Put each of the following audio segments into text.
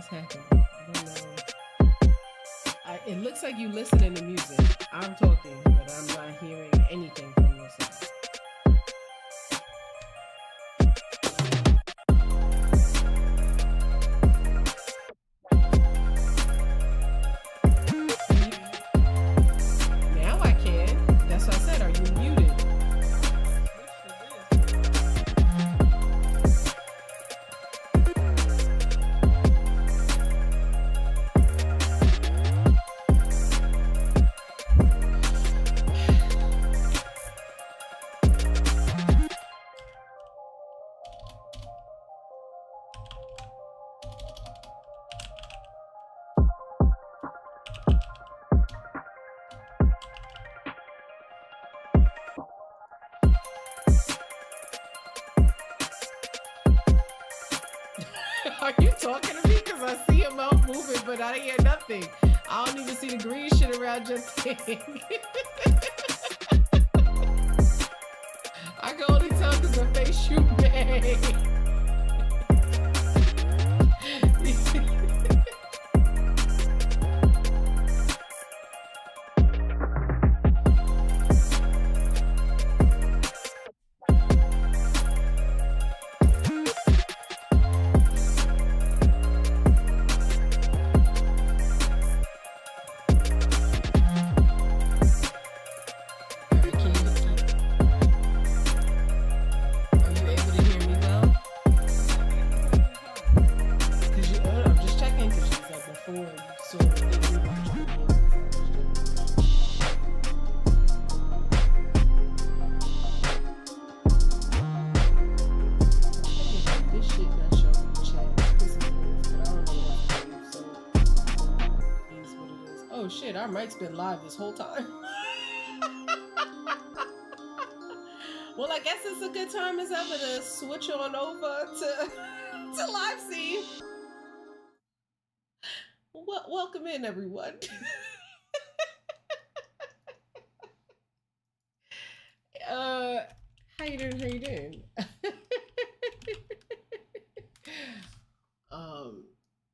what's happening. I don't know. It looks like you listening to music. I'm talking, but I'm not hearing anything from your side. Now I can. That's what I said. Are you muted? Are you talking to me? Because I see your mouth moving, but I hear nothing. I don't even see the green shit around your thing. I can only tell because the face you made. Are you able to hear me well? Because I'm just checking because you said before you sort of didn't really want to be this shit not showing in the chat. It's pissing me off, but I don't know what to do, so it is what it is. Oh shit, our mic's been live this whole time. Well, I guess it's a good time as ever to switch on over to live scene. Welcome in, everyone. How you doing? How you doing?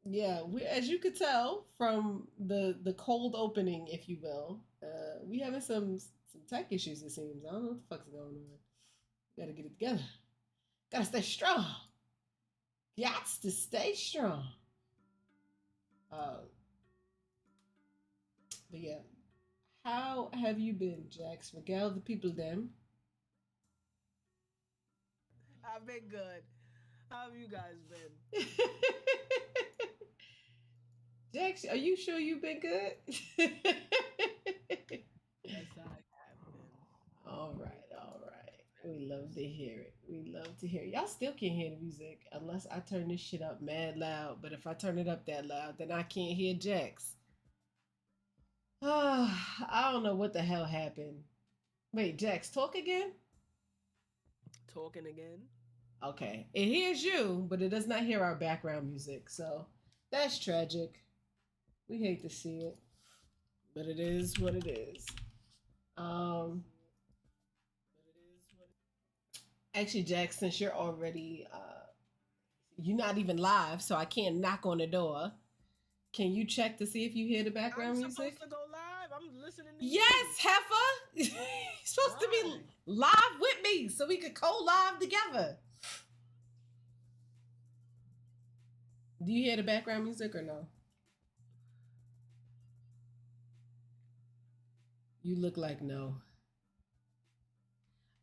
Yeah, as you could tell from the cold opening, if you will, we having some tech issues. It seems. I don't know what the fuck's going on. Gotta get it together. Gotta stay strong. Gots to stay strong. But yeah, how have you been, Jax? Regale the people, them. I've been good. How have you guys been? Jax, are you sure you've been good? Yes, I have been. All right, all right. We love to hear it. We love to hear it. Y'all still can't hear the music unless I turn this shit up mad loud. But if I turn it up that loud, then I can't hear Jax. I don't know what the hell happened. Wait, Jax, talk again? Talking again? Okay. It hears you, but it does not hear our background music. So that's tragic. We hate to see it. But it is what it is. Actually, Jax, since you're already you're not even live, so I can't knock on the door. Can you check to see if you hear the background I'm music? supposed to go live. I'm listening to Yes, you. Heifer. You're supposed to be live with me so we could co-live together. Do you hear the background music or no? You look like no.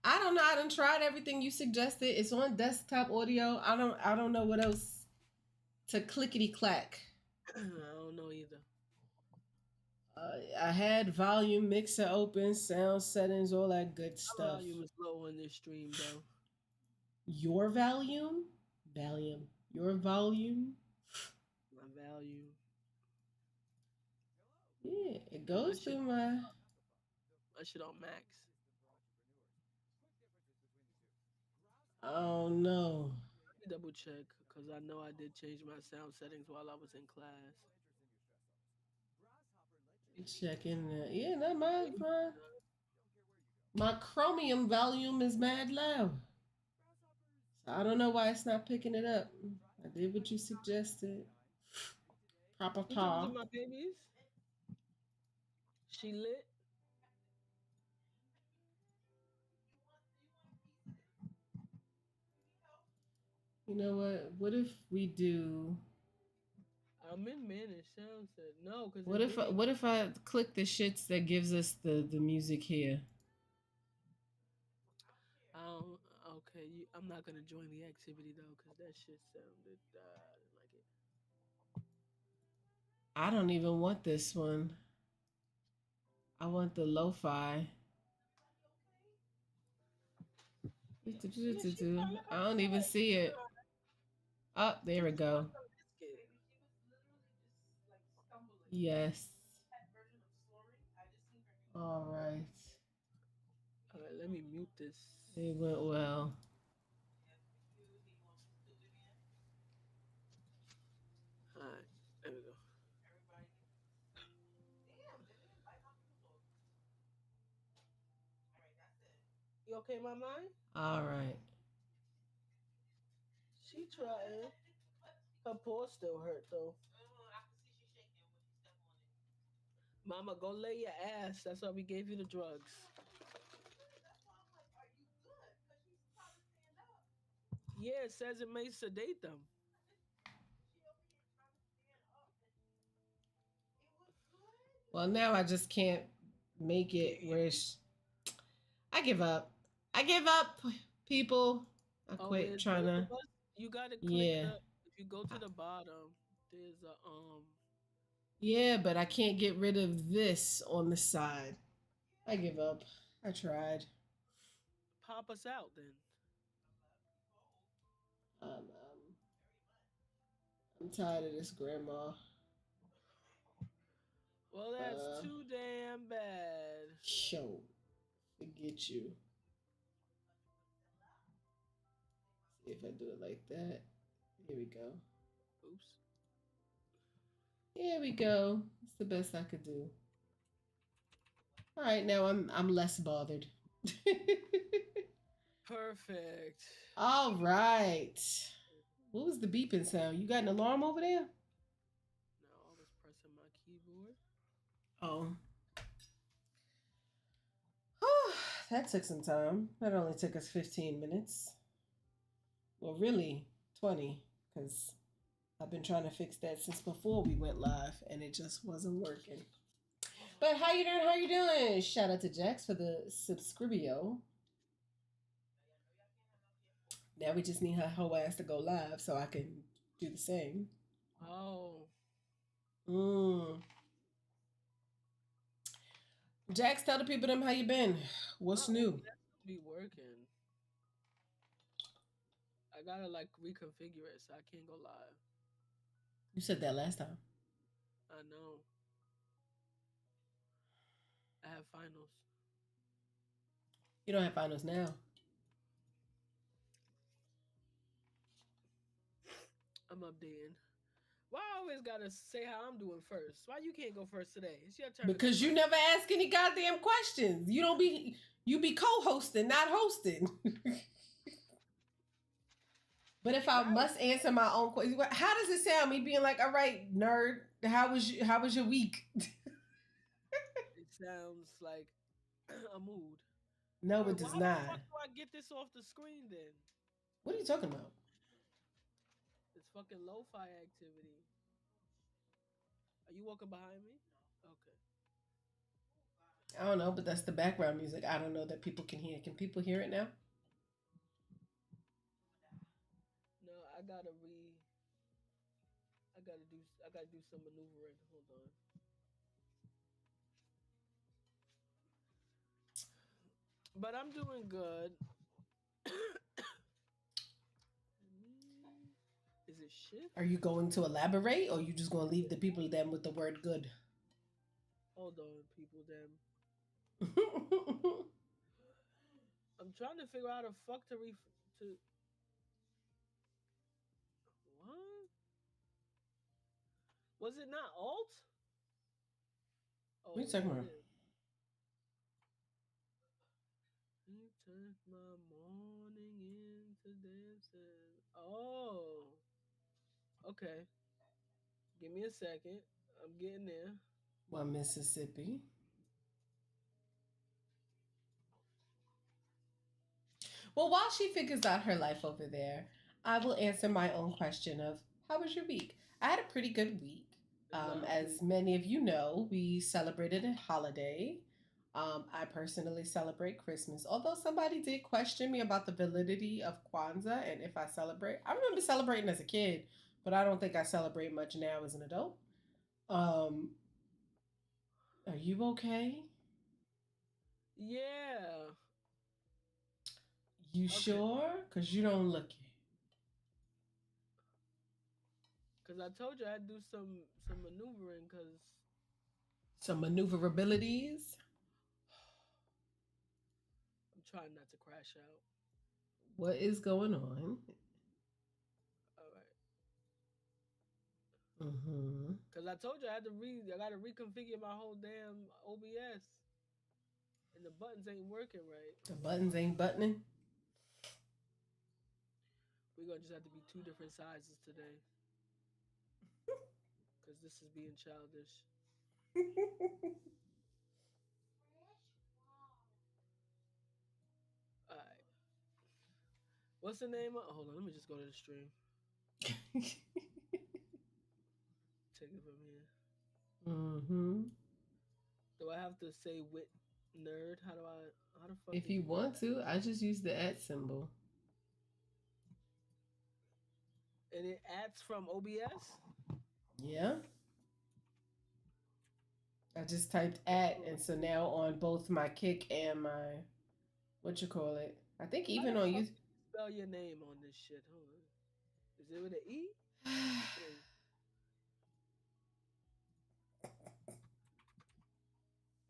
I don't know. I done tried everything you suggested. It's on desktop audio. I don't know what else to clickety clack. I don't know either. I had volume mixer open, sound settings, all that good My stuff. volume is low on this stream, though. Your volume? Valium. Your volume? My value. Yeah, it goes through my shit on max. Oh no. Let me double check because I know I did change my sound settings while I was in class. Checking that. Yeah, no, my Chromium volume is mad loud. So I don't know why it's not picking it up. I did what you suggested. Proper You talking to paw. my babies? She lit. You know what? What if we do? I'm in managed sound set. No, because What it if didn't even. what if I click the shits that gives us the music here? I don't. Okay, I'm not gonna join the activity though, because that shit sounded. I didn't like it. I don't even want this one. I want the lo-fi. Yeah, she's fine. Like I I don't even said, see it. Oh, there we take this go. fucking biscuit. Yes. All right. All right, let me mute this. It went well. All right, there we go. You okay, my mind? All right. She trying. Her paw still hurt though. Mama, go lay your ass. That's why we gave you the drugs. Yeah, it says it may sedate them. Well, now I just can't make Can you it hear where me? I give up. I give up, people. I Oh, quit where's trying both of to. us? You gotta click Yeah. the. If you go to the bottom, there's a Yeah, but I can't get rid of this on the side. I give up. I tried. pop us out then. I'm tired of this, Grandma. Well, that's Uh, too damn bad. Show. Forget you. See if I do it like that. Here we go. Oops. Here we go. It's the best I could do. All right, now I'm less bothered. Perfect. All right. What was the beeping sound? You got an alarm over there? Now I was pressing my keyboard. Oh. That took some time. That only took us 15 minutes. Well, really, 20, because I've been trying to fix that since before we went live, and it just wasn't working. But how you doing? How you doing? Shout out to Jax for the subscribio. Now we just need her whole ass to go live so I can do the same. Oh. Mm. Jax, tell the people them how you been. What's My new? OBS don't be working. I gotta like reconfigure it so I can't go live. You said that last time. I know. I have finals. You don't have finals now. I'm updating. Why I always gotta say how I'm doing first? Why you can't go first today? It's your turn to go Because you first. never ask any goddamn questions. You be co-hosting, not hosting. But if I Right. must answer my own question, how does it sound? Me being like, "All right, nerd, how was your week?" It sounds like a mood. No, Wait, it well, does how the not. fuck do I get this off the screen then? What are you talking about? It's fucking lo-fi activity. Are you walking behind me? Okay. I don't know, but that's the background music. I don't know that people can hear. Can people hear it now? No, I gotta do some maneuvering. Hold on. But I'm doing good. Is it shift? Are you going to elaborate, or are you just going to leave the people then with the word good? Hold on, people. Them. I'm trying to figure out how the fuck to what? Was it not alt? What are Oh you yeah, talking it about? is. You turn my morning into dancing. Oh, okay. Give me a second. I'm getting there. Well, Mississippi. Well, while she figures out her life over there, I will answer my own question of how was your week? I had a pretty good week. As Lovely. many of you know, we celebrated a holiday. I personally celebrate Christmas, although somebody did question me about the validity of Kwanzaa and if I celebrate. I remember celebrating as a kid, but I don't think I celebrate much now as an adult. Um, are you okay? Yeah. You Okay. sure? Because you don't look it. Cause I told you I'd do some maneuvering. Cause Some maneuverabilities. I'm trying not to crash out. What is going on? All right. Mm-hmm. Cause I told you I had to I got to reconfigure my whole damn OBS, and the buttons ain't working right. The buttons ain't buttoning. We're gonna just have to be two different sizes today. Cause this is being childish. All right. What's the name of? Hold on. Let me just go to the stream. Take it from here. Mm-hmm. Do I have to say wit nerd? How do I? How the fuck If did you you do want that? to, I just use the at symbol. And it adds from OBS. Yeah. I just typed at, Oh, and so now on both my kick and my what you call it. I think how even the on fuck you. do you spell your name on this shit? Hold on. Is it with an E?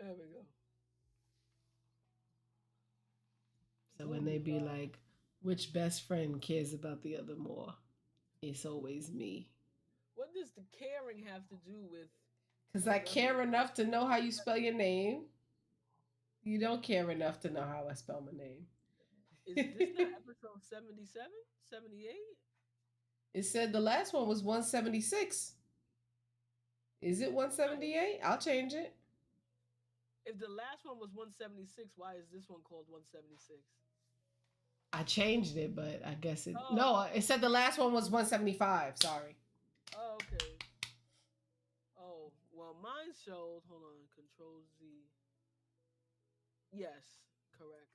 Oh, there we go. So when they be Boulevard. like, which best friend cares about the other more? It's always me. What does the caring have to do with Because I whatever? care enough to know how you spell your name. You don't care enough to know how I spell my name. Is this not episode 77? 78? It said the last one was 176. Is it Right. 178? I'll change it. If the last one was 176, why is this one called 176? I changed it, but I guess it. Oh, No, it said the last one was 175. Sorry. oh, okay. Oh, well, mine showed. Hold on. Control Z. Yes, correct.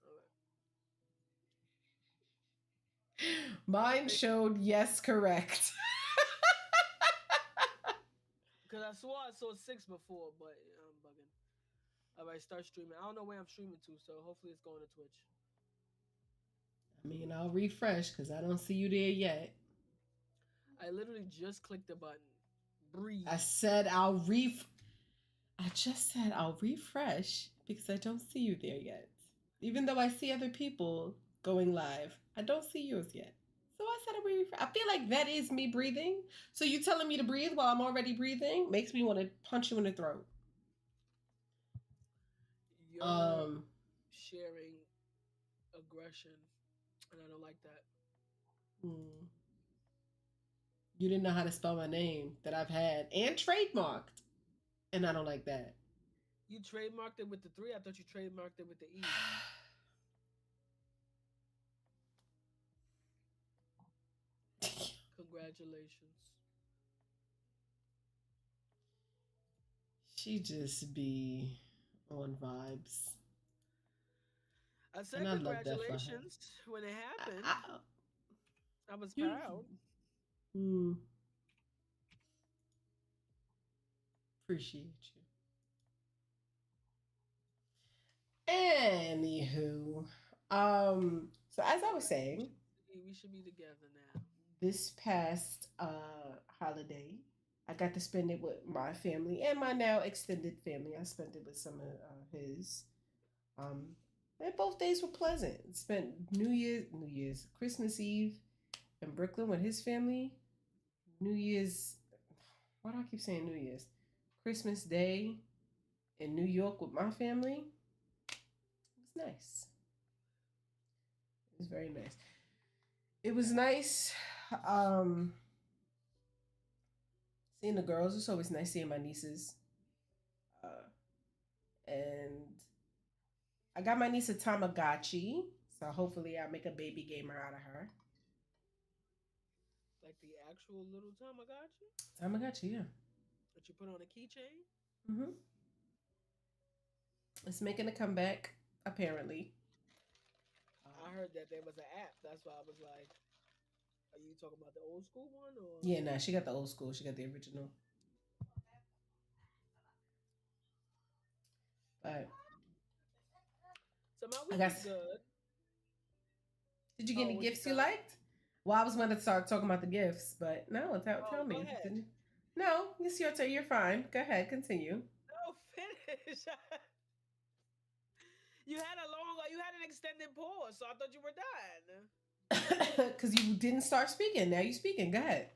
All right. Mine Hey, showed yes, correct. because I swore I saw six before, but I'm bugging. All right, start streaming. I don't know where I'm streaming to, so hopefully it's going to Twitch. I mean, I'll refresh because I don't see you there yet. I literally just clicked the button. I Breathe. said I just said I'll refresh because I don't see you there yet. Even though I see other people going live, I don't see yours yet. So I said I feel like that is me breathing. So you telling me to breathe while I'm already breathing makes me want to punch you in the throat. You're Um, sharing aggression, and I don't like that. hmm. You didn't know how to spell my name that I've had and trademarked, and I don't like that. You trademarked it with the three. I thought you trademarked it with the E. Congratulations. She just be on vibes, I and said I love that for her. congratulations when it happened. I, I was you, proud. appreciate you. Anywho, so as I All was right, saying, we should be together now. this past holiday, I got to spend it with my family and my now extended family. I spent it with some of his. Um, and both days were pleasant. Spent New Year's, Christmas Eve in Brooklyn with his family. New Year's, why do I keep saying New Year's? Christmas Day in New York with my family. It was nice. It was very nice. It was nice. Um, Seeing the girls, it's always nice seeing my nieces. Uh, and I got my niece a Tamagotchi, so hopefully I'll make a baby gamer out of her. Like the actual little Tamagotchi Tamagotchi, yeah. that you put on a keychain. Hmm. It's making a comeback, apparently. I heard that there was an app. That's why I was like, are you talking about the old school one or? Yeah, nah, she got the old school. She got the original. But So my I week was guess, good. did you get Oh, any what you gifts you got? liked? Well, I was going to start talking about the gifts, but no, tell Oh, go me. ahead. No, it's your turn. You're fine. Go ahead, continue. No, finish. You had an extended pause, so I thought you were done. Because you didn't start speaking. Now you're speaking. Go ahead.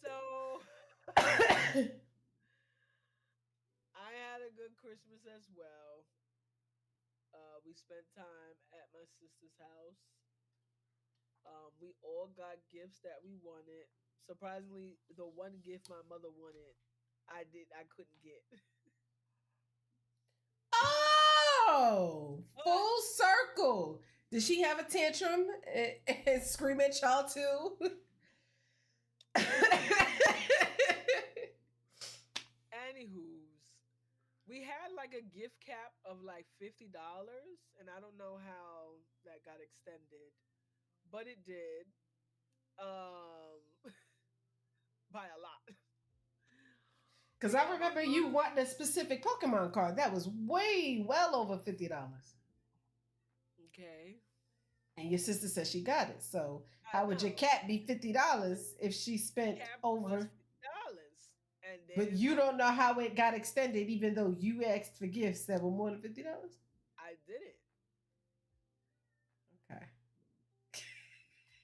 So I had a good Christmas as well. We spent time at my sister's house. We all got gifts that we wanted. Surprisingly, the one gift my mother wanted, I couldn't get. Oh, But full circle. Did she have a tantrum and scream at y'all too? anywho's, we had like a gift cap of like $50, and I don't know how that got extended, but it did. Um, by a lot. Because You I know, my remember you mom. wanting a specific Pokemon card that was way well over $50. Okay, And your sister said she got it. So I how would your know. cat be $50 if she spent Cap was over? $50, and But then you don't know how it got extended, even though you asked for gifts that were more than $50. I did it. Okay.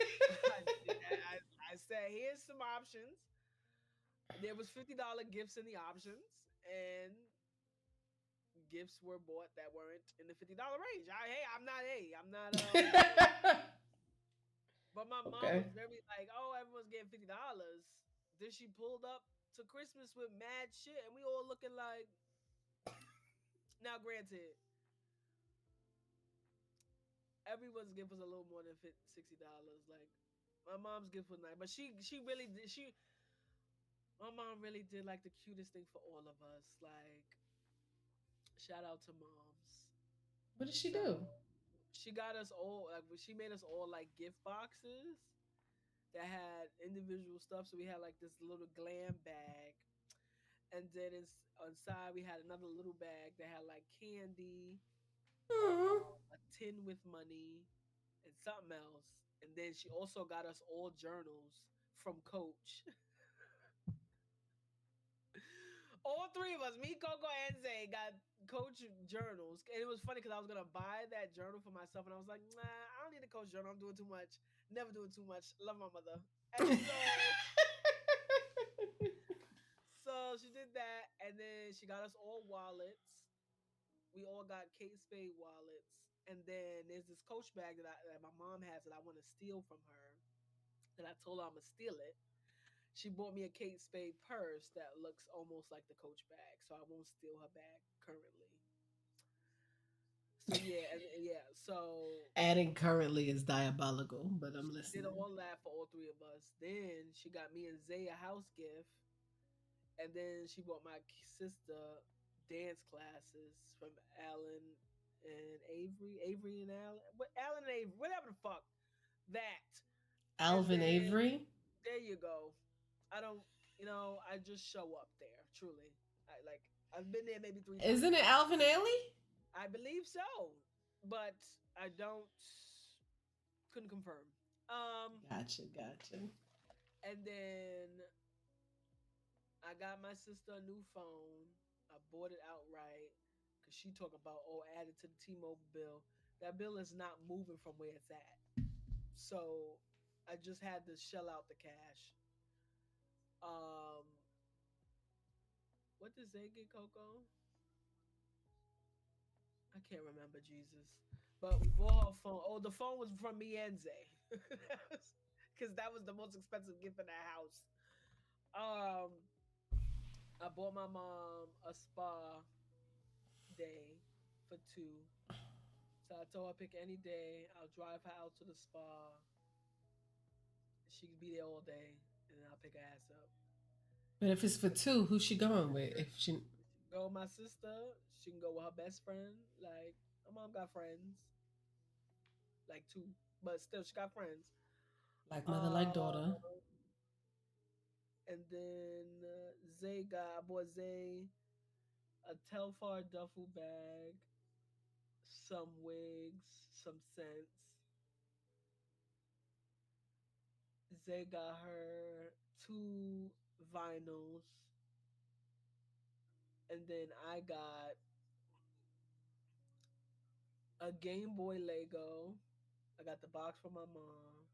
I did that. I said, here's some options. There was $50 gifts in the options, and gifts were bought that weren't in the $50 range. I'm not but my mom Okay. was very like, oh, everyone's getting $50. Then she pulled up to Christmas with mad shit, and we all looking like. Now, granted, everyone's gift was a little more than $60. Like my mom's gift was nice, but she really did. My mom really did like the cutest thing for all of us. Like shout out to moms. What did she So do? she got us all like she made us all like gift boxes that had individual stuff. So we had like this little glam bag, and then inside we had another little bag that had like candy, Hmm. a tin with money, and something else. And then she also got us all journals from Coach. All three of us, me, Coco, and Zay, got Coach journals. And it was funny because I was gonna buy that journal for myself, and I was like, nah, I don't need a Coach journal. I'm doing too much. Never doing too much. Love my mother. And so she did that, and then she got us all wallets. We all got Kate Spade wallets, and then there's this Coach bag that my mom has that I want to steal from her. That I told her I'm gonna steal it. She bought me a Kate Spade purse that looks almost like the Coach bag, so I won't steal her bag currently. So yeah, and yeah, so Adding currently is diabolical, but I'm she did listening. all that for all three of us. Then she got me and Zay a house gift, and then she bought my sister dance classes from Alan and Avery and Alan, Alan and Avery, whatever the fuck that. And Alvin then Avery. there you go. I don't, I just show up there. Truly, I've been there maybe three Isn't it times. Alvin Ailey? I believe so, but I don't couldn't confirm. Um, Gotcha. and then I got my sister a new phone. I bought it outright because she talked about added to the T-Mobile bill. That bill is not moving from where it's at, so I just had to shell out the cash. Um, what did Zay get, Coco? I can't remember, Jesus. But we bought her a phone. Oh, the phone was from me and Zay. because that was the most expensive gift in that house. Um, I bought my mom a spa day for two. So I told her pick any day. I'll drive her out to the spa. She can be there all day, and then I'll pick her ass up. But if it's for two, who's she going with? If she She can go with my sister. She can go with her best friend. Like my mom got friends, like two, but still she got friends. like mother, like Uh, daughter. and then I bought Zay a Telfar duffel bag, some wigs, some scents. Zay got her two vinyls, and then I got a Game Boy Lego. I got the box for my mom.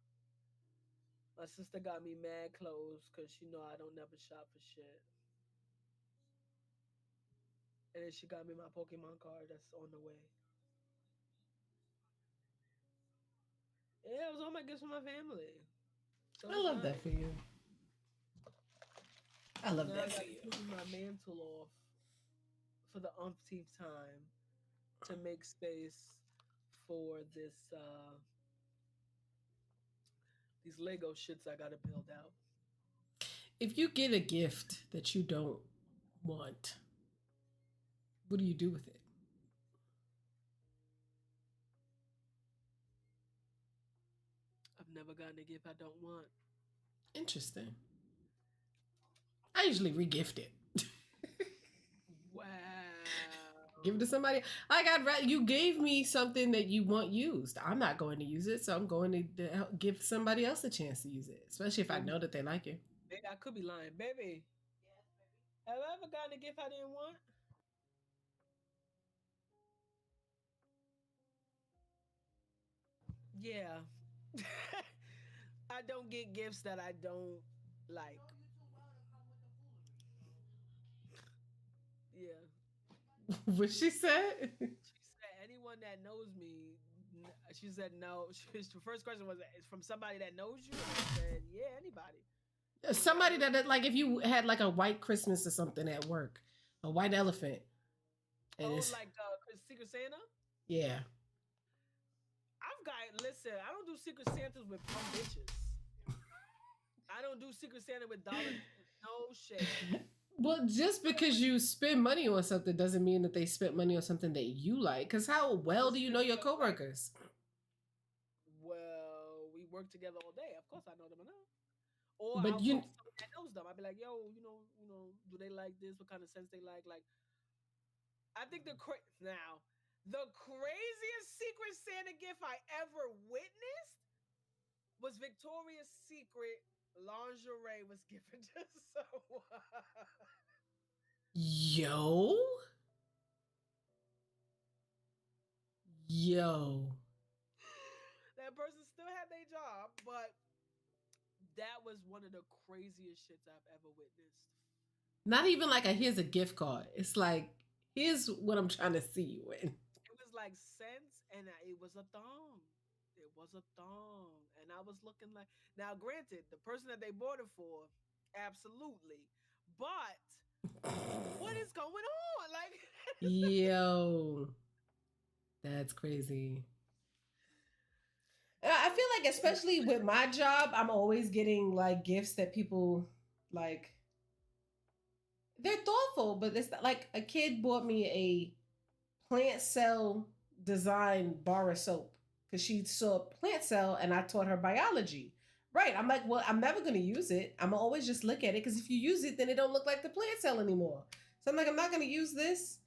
My sister got me mad clothes because she know I don't never shop for shit. And then she got me my Pokemon card that's on the way. Yeah, it was all my gifts from my family. So it I was love that nice. for you. I love Now I that for got you. to clean my mantle off for the umpteenth time to make space for these Lego shits I gotta build out. If you get a gift that you don't want, what do you do with it? I've never gotten a gift I don't want. Interesting. I usually regift it. Give it Wow. to somebody. You gave me something that you want used. I'm not going to use it, so I'm going to give somebody else a chance to use it, especially if I Baby, know that they like it. baby, I could be lying. Baby, have I ever gotten a gift I didn't want? Yeah. I don't get gifts that I don't like. Yeah. What she said? She said, anyone that knows me, she said no. The first question was, it's from somebody that knows you? I said, yeah, anybody. She was like, Somebody like if you had like a white Christmas or something at work, a white elephant, and oh, it's like Secret Santa? yeah. Listen, I don't do Secret Santas with bum bitches. I don't do Secret Santa with dollar. No shade. Well, just because you spend money on something doesn't mean that they spent money on something that you like. Because how well do you know your coworkers? Well, we work together all day. Of course, I know them enough. Or But I'll talk you, to someone that knows them. I'll be like, yo, do they like this? What kind of sense they like? Like, I think the craziest Secret Santa gift I ever witnessed was Victoria's Secret lingerie was given to someone. yo, yo. That person still had their job, but that was one of the craziest shits I've ever witnessed. Not even like a here's a gift card. It's like here's what I'm trying to see you in. It was like cents, and it was a thong. It was a thong, and I was looking like. Now, granted, the person that they bought it for, absolutely, but what is going on? Like, Yo, that's crazy. I feel like, especially with my job, I'm always getting like gifts that people like. They're thoughtful, but it's not, like a kid bought me a plant cell design bar of soap because she saw plant cell and I taught her biology. Right. I'm like, well, I'm never going to use it. I'm always just look at it because if you use it, then it don't look like the plant cell anymore. So I'm like, I'm not going to use this.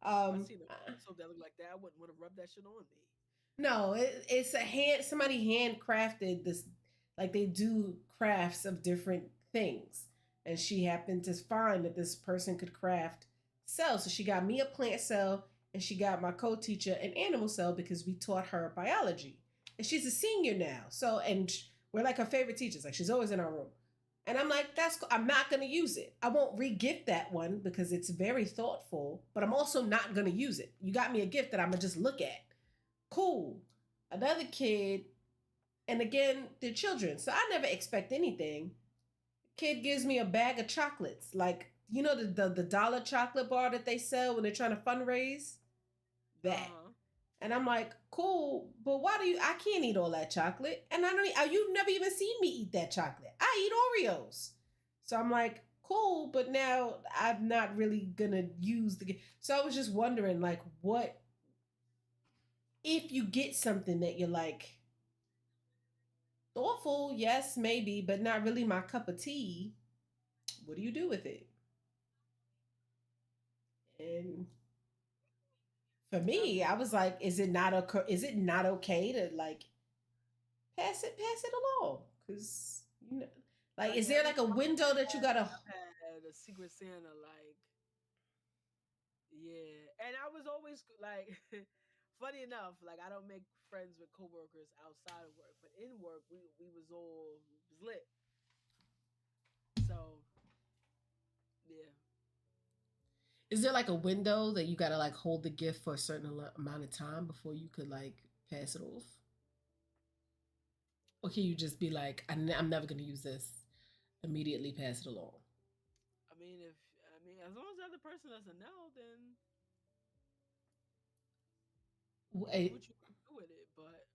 I seen a soap that looked like that. I wouldn't want to rub that shit on me. No, it's somebody handcrafted this, like they do crafts of different things. And she happened to find that this person could craft cells. So she got me a plant cell and she got my co-teacher an animal cell because we taught her biology. And she's a senior now. So, and we're like her favorite teachers. Like she's always in our room. And I'm like, that's cool. I'm not going to use it. I won't re-gift that one because it's very thoughtful, but I'm also not going to use it. You got me a gift that I'm going to just look at. Cool. Another kid, And again, they're children, so I never expect anything. Kid gives me a bag of chocolates, like you know the dollar chocolate bar that they sell when they're trying to fundraise. That. Uh-huh. And I'm like, cool, but why do you? I can't eat all that chocolate, and I don't. You've never even seen me eat that chocolate. I eat Oreos, so I'm like, cool, but now I'm not really gonna use the. So I was just wondering, like, what if you get something that you're like thoughtful? Yes, maybe, but not really my cup of tea. What do you do with it? And for I me, I mean, was like, is it not okay to like pass it along? Because you know, like, like is there every like a holiday window that you gotta? I've had a Secret Santa, like, yeah. And I was always like, funny enough, like I don't make friends with coworkers outside of work, but in work we was all it was lit. So yeah. Is there like a window that you gotta like hold the gift for a certain amount of time before you could like pass it off? Or can you just be like, I'm never gonna use this, immediately pass it along? I mean as long as the other person doesn't know, then do Wait, what you want to do with it. But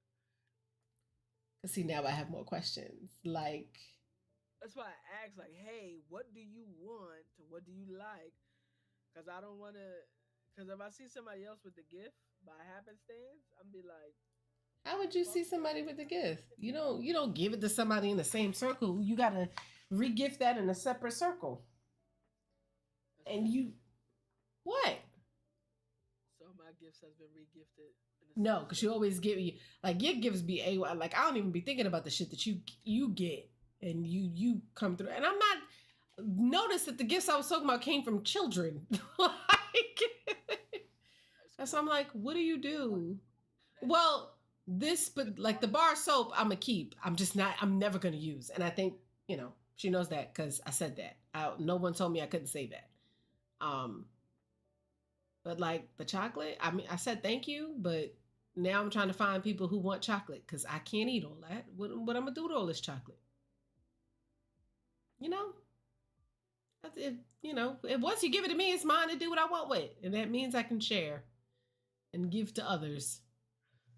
cause see now I have more questions. Like, that's why I asked, like, hey, what do you want? What do you like? Because I don't want to. Because if I see somebody else with the gift by happenstance, I'm be like, how would you fuck see them. somebody with a gift? You don't give it to somebody in the same circle. You gotta regift that in a separate circle. That's And true. you what? So my gifts has been regifted in a No, separate because you circle. always give you like your gifts be a like I don't even be thinking about the shit that you get and you come through. And I'm not notice that the gifts I was talking about came from children. Like, That's so I'm crazy. like, what do you do? That Well, this but like the bar soap I'm gonna keep. I'm never gonna use. And I think, she knows that because I said that. No one told me I couldn't say that. Um, but like the chocolate, I mean, I said thank you, but now I'm trying to find people who want chocolate because I can't eat all that. What I'm gonna do with all this chocolate? You know, if once you give it to me, it's mine to do what I want with, and that means I can share and give to others.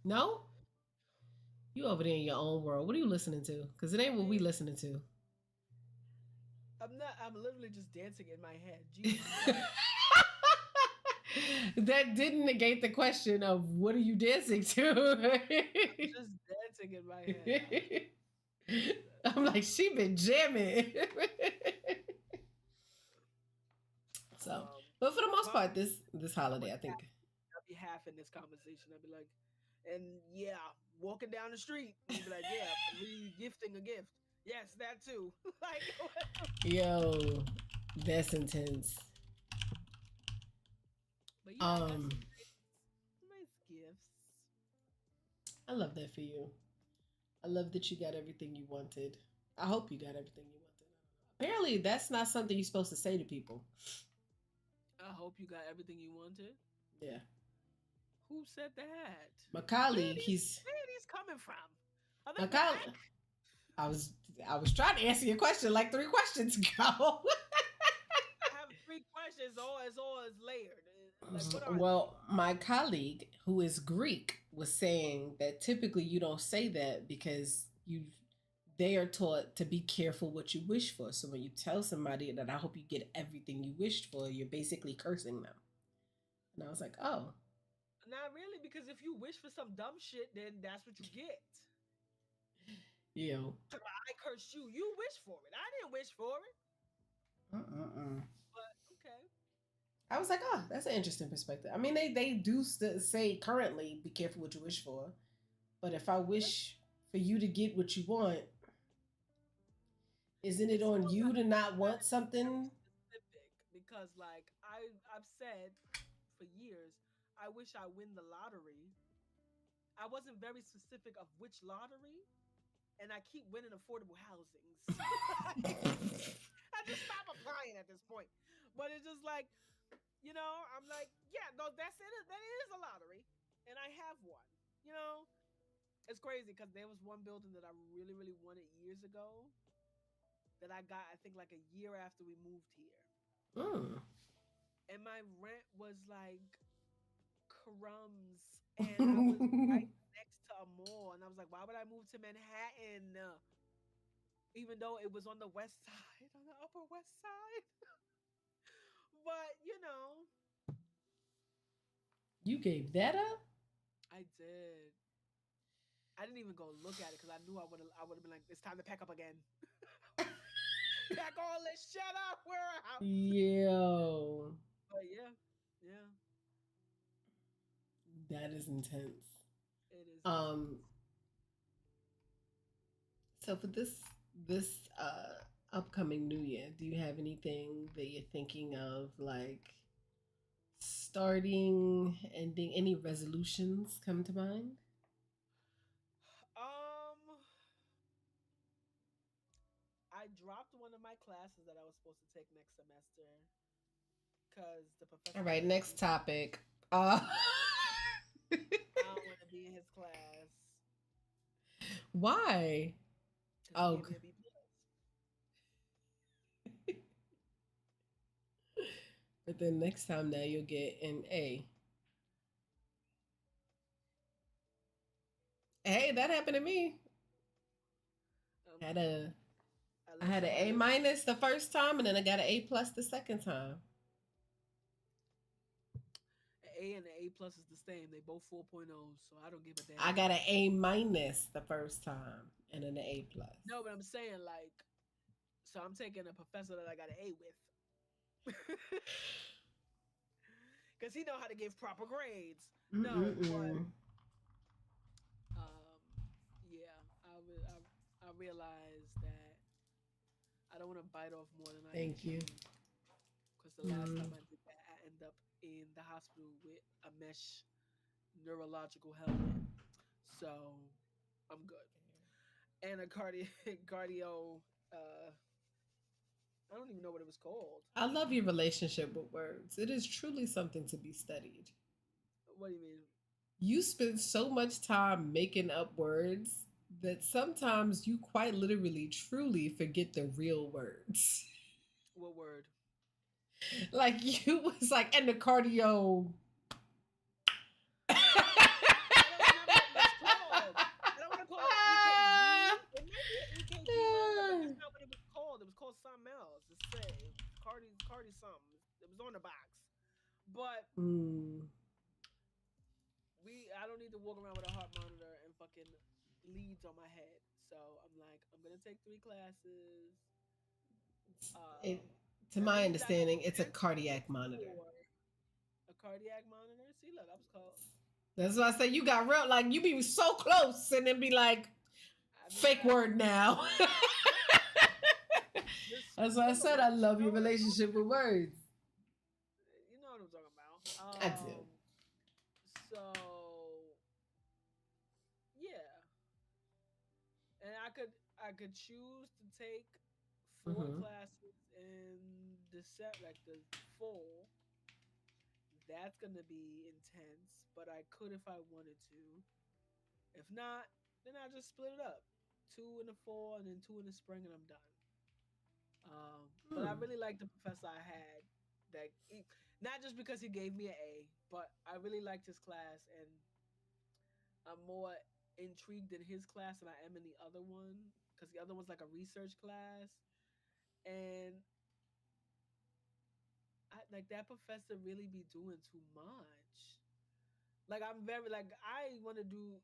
No, you over there in your own world. What are you listening to? Because it I ain't what we mean, listening to. I'm not. I'm literally just dancing in my head. Jesus Christ. That didn't negate the question of what are you dancing to? I'm just dancing in my head. I'm like, she been jamming. So, Um, but for the most Mom, part, this I would holiday, I think, I'd be half in this conversation. I'd be like, and yeah, walking down the street, you'd be like, yeah, re-gifting a gift. Yes, that too. Like, yo, that's intense. but yeah, I got Um, some nice gifts. I love that for you. I love that you got everything you wanted. I hope you got everything you wanted. Apparently, that's not something you're supposed to say to people. I hope you got everything you wanted. Yeah, Who said that? my colleague, Where are these coming from? Are my they colleague. black? I was I was trying to answer your question like 3 questions ago. I have three questions. All is layered. Like, what are they? Well, my colleague who is Greek was saying that typically you don't say that because they are taught to be careful what you wish for. So when you tell somebody that I hope you get everything you wished for, you're basically cursing them. And I was like, oh, Not really, because if you wish for some dumb shit, then that's what you get. you know, I cursed you. You wish for it. I didn't wish for it. uh-uh. But okay. I was like, oh, that's an interesting perspective. I mean, they do say currently, be careful what you wish for. But if I wish for you to get what you want, isn't it It's on more you to not want very something? specific because, like, I've said for years, I wish I win the lottery. I wasn't very specific of which lottery, and I keep winning affordable housings. I just stop applying at this point. But it's just like, I'm like, yeah, no, that's it. That is a lottery, and I have one. You know, It's crazy because there was one building that I really, really wanted years ago that I got, I think, like a year after we moved here. Mm. And my rent was like crumbs. And I was right next to a mall. And I was like, why would I move to Manhattan? Even though it was on the west side, on the upper west side. But, You gave that up? I did. I didn't even go look at it because I knew I would have been like, it's time to pack up again. Pack all this shit up. We're out. Yo, But yeah, yeah, that is intense. it is intense. Um, so for this upcoming New Year, do you have anything that you're thinking of, like starting, ending? Any resolutions come to mind? Um, I dropped one of my classes that I was supposed to take next semester because the All professor right, gave next me. topic. I don't want to be in his class Why? because he Oh, gave me a B plus. but then next time now you'll get an A. Hey, that happened to me. Had Um, a I I let had an A somebody else. minus the first time, and then I got an A plus the second time. An A and an A plus is the same. They both 4.0s, so I don't give a I damn. got an A minus the first time, and then an A plus. No, but I'm saying like, so I'm taking a professor that I got an A with. Because he know how to give proper grades. No, but Mm-mm-mm. um, yeah, I realized that I don't want to bite off more than I can Thank you. chew. Because the last time Mm, I did that, I end up in the hospital with a mesh neurological helmet. So I'm good. And a cardio. Uh, I don't even know what it was called. I love your relationship with words. It is truly something to be studied. What do you mean? You spend so much time making up words that sometimes you quite literally, truly forget the real words. What word? Like you was like endocardio. I don't remember what it was called. I don't want to call it EKG. It might be an EKG monitor, but that's not what it was called. It was called something else. It said Cardi something. It was on the box. But Mm, I don't need to walk around with a heart monitor and fucking leads on my head. So I'm like, I'm gonna take 3 classes. it, Um, to at my least I know understanding, it's a math is cardiac monitor. for a cardiac monitor. See, look, I was called. That's why I say you got real, like you be so close and then be like, I mean, fake word now. That's why I said I love You know your what I'm talking relationship with words. You know what I'm talking about. I do. So yeah, and I could choose to take four Mm-hmm. classes in December, like the fall. That's gonna be intense, but I could if I wanted to. If not, then I just split it up, two in the fall and then two in the spring, and I'm done. But I Hmm. really like the professor I had. Not just because he gave me an A, but I really liked his class, and I'm more intrigued in his class than I am in the other one because the other one's like a research class, and like that professor really be doing too much. Like I'm very like I want to do.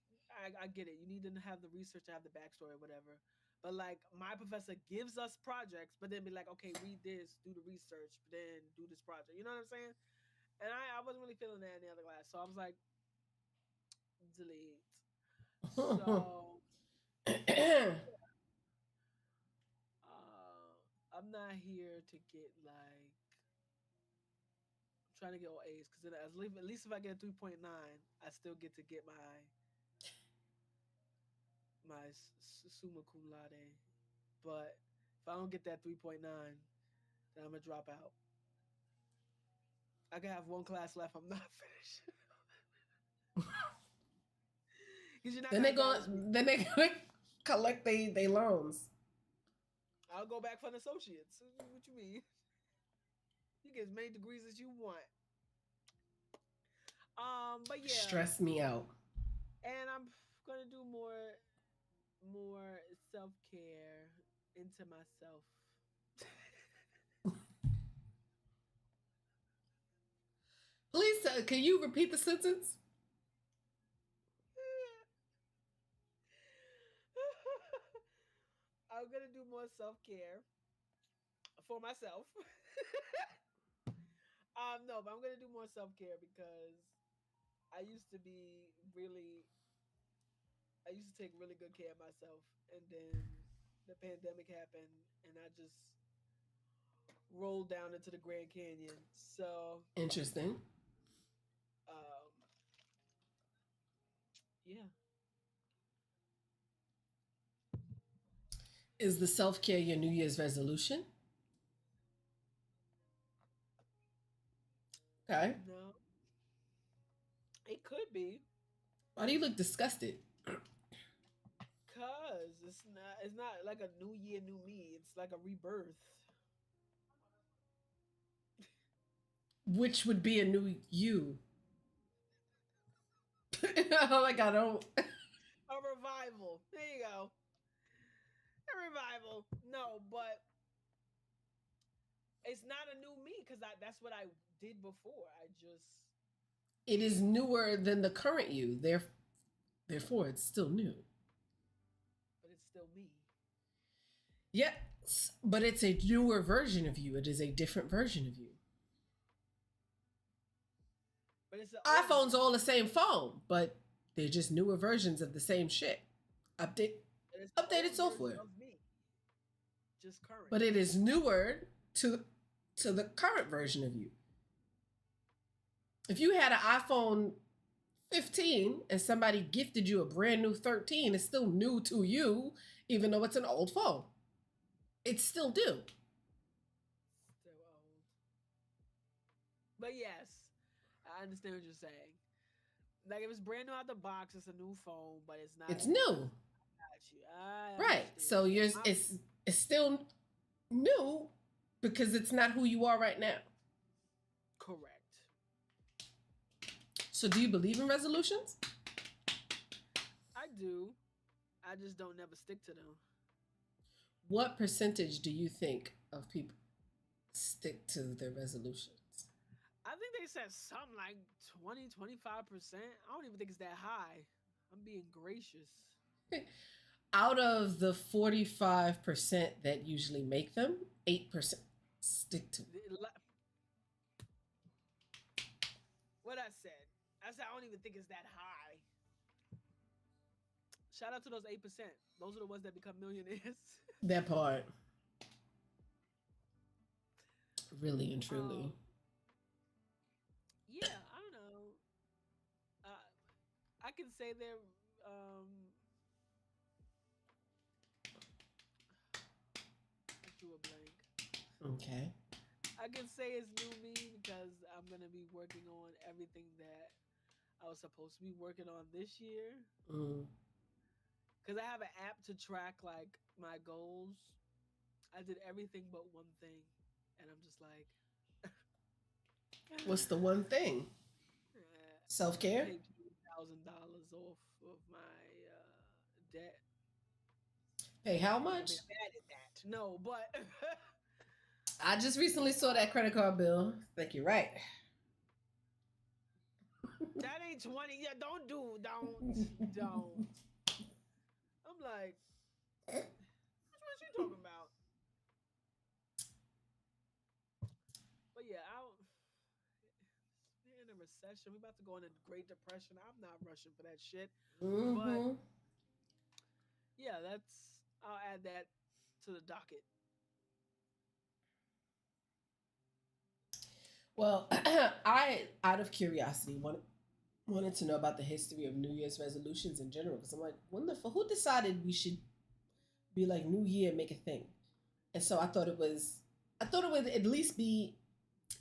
I get it. You need to have the research, to have the backstory, or whatever. But like my professor gives us projects, but then be like, okay, read this, do the research, but then do this project. You know what I'm saying? And I wasn't really feeling that in the other class, so I was like, delete. So I'm not here to get like I'm trying to get all A's because at least if I get a 3.9, I still get to get my summa cum laude. But if I don't get that 3.9, then I'm gonna drop out. I can have one class left. I'm not finished Because you're not Then gonna they go. embarrass me. Then they gonna collect they loans. I'll go back for an associate's. What you mean? You get as many degrees as you want. But yeah, Stress me out. and I'm gonna do more self care into myself. Please, can you repeat the sentence? I'm gonna do more self care for myself. No, but I'm gonna do more self care because I used to be really, I used to take really good care of myself, and then the pandemic happened, and I just rolled down into the Grand Canyon. So, Interesting. um, yeah, Is the self care your New Year's resolution? Okay. no, it could be Why do you look disgusted? because it's not like a new year, new me. It's like a rebirth. Which would be a new you? Like I don't. A revival. There you go. A revival. No, but it's not a new me because that's what I did before. I just, It is newer than the current you. Therefore, it's still new. but it's still me. Yes, but it's a newer version of you. It is a different version of you. But it's iPhone's all the same phone, but they're just newer versions of the same shit. Updated software. of me, just current. But it is newer to the current version of you. If you had an iPhone 15 and somebody gifted you a brand new 13, it's still new to you, even though it's an old phone. It's still new. Still old. But yes, I understand what you're saying. Like if it's brand new out the box, it's a new phone, but it's not. It's new. Got you. I Right. understand. So it's still new because it's not who you are right now. Correct. So do you believe in resolutions? I do. I just don't never stick to them. What percentage do you think of people stick to their resolutions? I think they said something like 20, 25%. I don't even think it's that high. I'm being gracious. Out of the 45% that usually make them, 8% stick to it. What I said. I said I don't even think it's that high. Shout out to those 8%. Those are the ones that become millionaires. That part. Really and truly. Yeah, I don't know. I can say they're I drew a blank. Okay. I can say it's new me because I'm gonna be working on everything that I was supposed to be working on this year. Because I have an app to track like my goals. I did everything but one thing, and I'm just like, What's the one thing? Self-care? Paid $2,000 off of my debt. Hey, how I'm much? bad at that. No, but I just recently saw that credit card bill. Think you're right. that ain't 20. Yeah, don't. I'm like, what you talking about? But yeah, we're in a recession. We're about to go into Great Depression. I'm not rushing for that shit. But yeah, I'll add that to the docket. Well, I, out of curiosity, wanted to know about the history of New Year's resolutions in general. Because I'm like, who decided we should be like New Year, make a thing? And so I thought it would at least be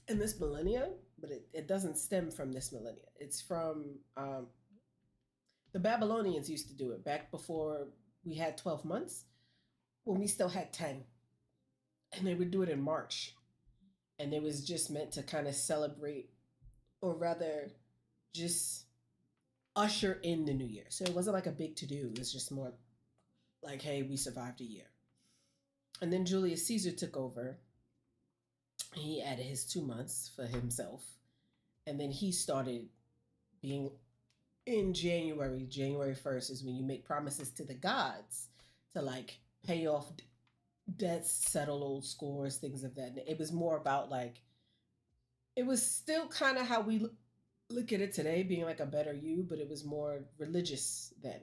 in this millennia, but it doesn't stem from this millennia. It's from The Babylonians used to do it back before we had 12 months, when we still had 10. And they would do it in March. And it was just meant to kind of celebrate, or rather, just usher in the new year. So it wasn't like a big to do. It was just more like, hey, we survived a year. And then Julius Caesar took over. He added his 2 months for himself. And then he started being in January. January 1st is when you make promises to the gods to like pay off debts, settle old scores, things of that. It was more about like, it was still kind of how we look at it today, being like a better you, but it was more religious then.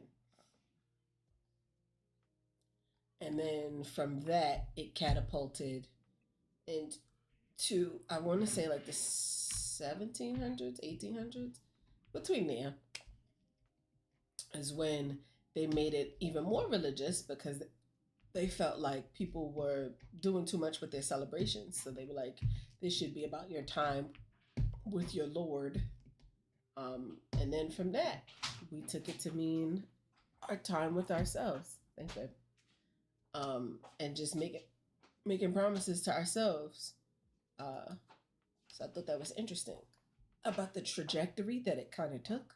And then from that, it catapulted into, I want to say like the 1700s, 1800s, between there is when they made it even more religious because they felt like people were doing too much with their celebrations. So they were like, this should be about your time with your Lord. And then from that, we took it to mean our time with ourselves. Thank you. And just making promises to ourselves. So I thought that was interesting about the trajectory that it kind of took.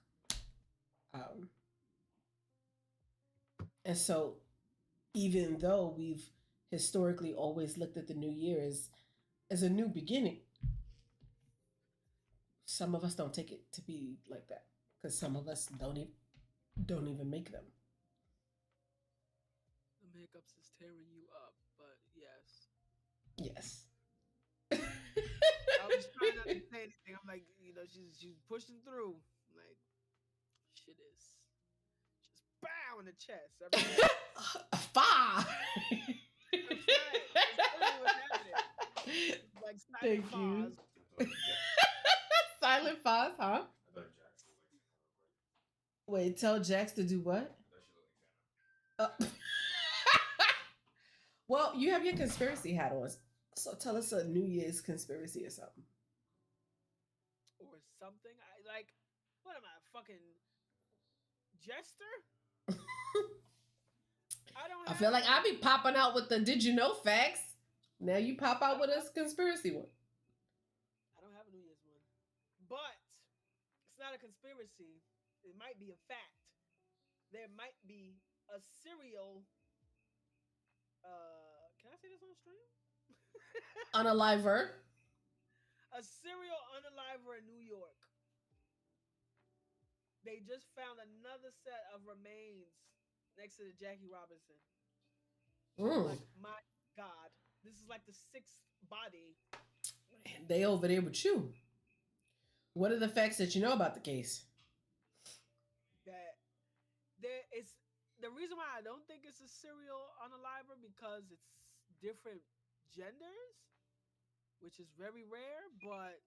And so even though we've historically always looked at the new year as a new beginning, some of us don't take it to be like that because some of us don't even make them. The hiccups is tearing you up, but yes. Yes. I was trying not to say anything. I'm like, she's pushing through. Like, shit is just bow in the chest. Fire. That's right. That's really what's happening. Like silent pause. Silent pause, huh? Wait, tell Jax to do what? Well, you have your conspiracy hat on, so tell us a New Year's conspiracy or something. Or something. What am I, fucking jester? I feel like I be popping out with the did you know facts. Now you pop out with a conspiracy one. I don't have a New Year's one. But it's not a conspiracy. It might be a fact. There might be a serial can I say this on stream? Unaliver. A serial unaliver in New York. They just found another set of remains next to the Jackie Robinson. Like, my God, this is like the sixth body. They over there with you. What are the facts that you know about the case? That there is the reason why I don't think it's a serial unaliver because it's different genders, which is very rare. But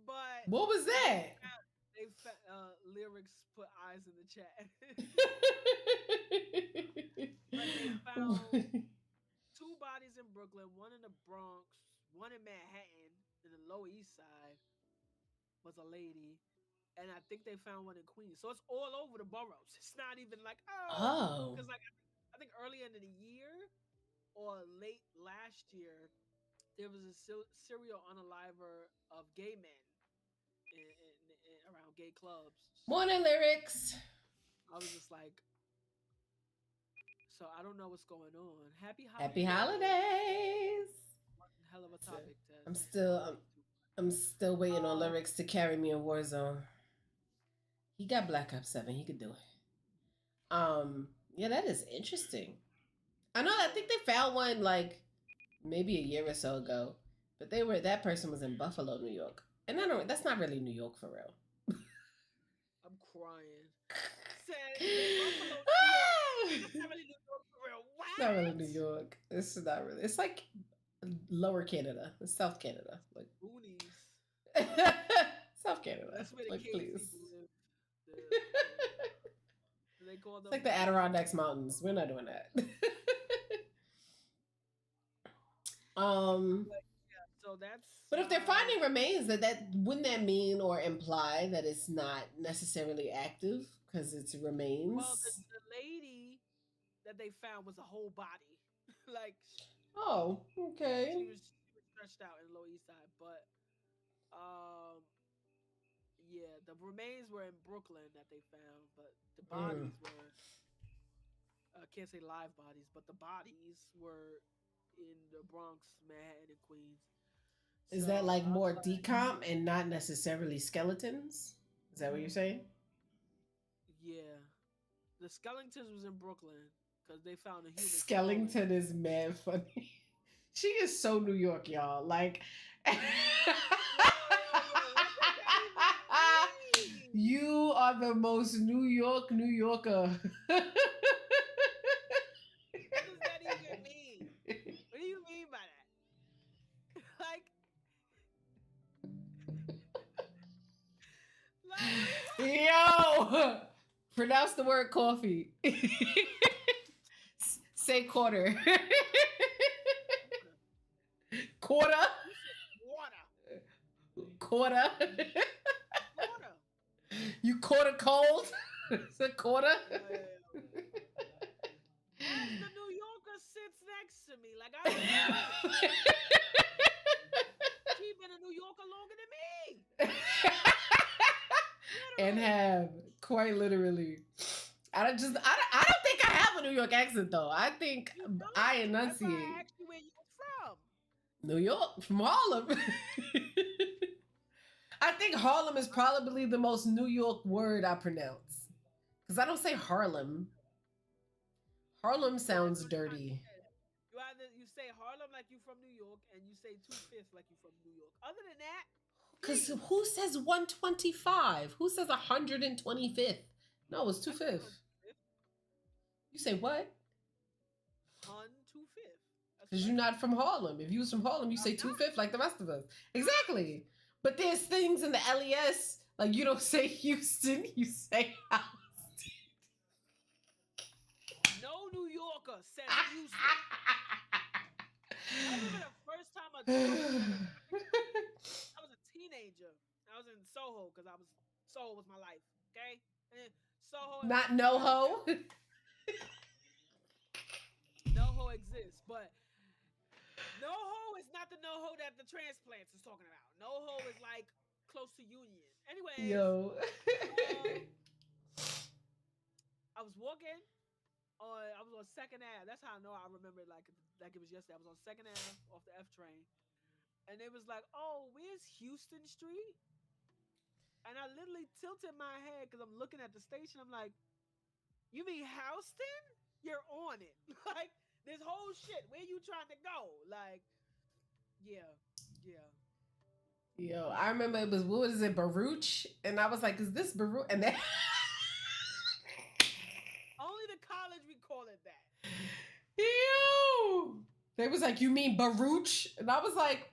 but what was that? They lyrics put eyes in the chat. But they found 2 bodies in Brooklyn, one in the Bronx, one in Manhattan, in the Lower East Side was a lady, and I think they found one in Queens. So it's all over the boroughs. It's not even like because I think earlier in the year or late last year there was a serial unaliver of gay men in around gay clubs. Morning lyrics. I was just like, so I don't know what's going on. Happy holidays. One hell of a topic. I'm still waiting on lyrics to carry me in Warzone. He got Black Ops 7. He could do it. Yeah, that is interesting. I think they found one like maybe a year or so ago, but that person was in Buffalo, New York, and that's not really New York for real. I'm crying. It's not really New York for real. What? It's not really New York. It's not really. It's like Lower Canada, South Canada, like Boonies. South Canada. That's where the like, please. People live. They call them. It's like the Adirondacks Mountains. We're not doing that. But, yeah, so that's But if they're So, finding remains, that wouldn't that mean or imply that it's not necessarily active because it's well, the, remains? the lady that they found was a whole body. Like Oh, okay. she was stretched out in the Lower East Side, but um yeah, the remains were in Brooklyn that they found, but the Mm. bodies were I can't say live bodies, but the bodies were in the Bronx, Manhattan, and Queens. Is that So like I'm more glad. decomp and not necessarily skeletons? Is that what you're saying? Yeah, the Skellingtons was in Brooklyn because they found a human skull in Skellington is mad funny. She is so New York, y'all. Like, Yo, what does that even mean? you are the most New York New Yorker. What does that even mean? What do you mean by that? like, what? Yo, pronounce the word coffee. Say quarter. Water. Quarter. You said water. Quarter. Water. You caught a cold? It's a quarter? Yo. As the New Yorker sits next to me, like I don't know. She been a New Yorker longer than me. And Literally. have quite literally. I don't think I have a New York accent though. I think You I don't? That's why I enunciate asked you where you was from. New York from Harlem. I think Harlem is probably the most New York word I pronounce. Because I don't say Harlem. Harlem Yeah, that's sounds the only time you dirty. say that. You say Harlem like you from New York, and you say 2/5 like you from New York. Other than that, Because please. who says 125? Who says 125th? No, it's I say 2/5. 1/5. You say what? Hun 2/5. That's what Because I you're say. not from Harlem. If you was from Harlem, you I'm say two not. fifth like the rest of us. I'm not. Exactly. But there's things in the LES like you don't say Houston, you say No New Yorker says Houston. I remember the first time a New Yorker said it. I was a teenager. I was in Soho because Soho was my life. Okay, and Soho and Not Fifth NoHo. NoHo exists, but NoHo is not the NoHo that the transplants is talking about. NoHo is like close to Union. Anyways, Yo. um, I was walking I was on Second Ave. That's how I know I remember it like it was yesterday. I was on Second Ave off the F train, and it was like, "Oh, where's Houston Street?" And I literally tilted my head because I'm looking at the station. I'm like, "You mean Houston? You're on it. Like this whole shit. Where you trying to go? Like, yeah, yeah." Yo, I remember it was, what was it, Baruch? And I was like, is this Baruch? And then Only the college we call it that. Yo. They was like, you mean Baruch? And I was like,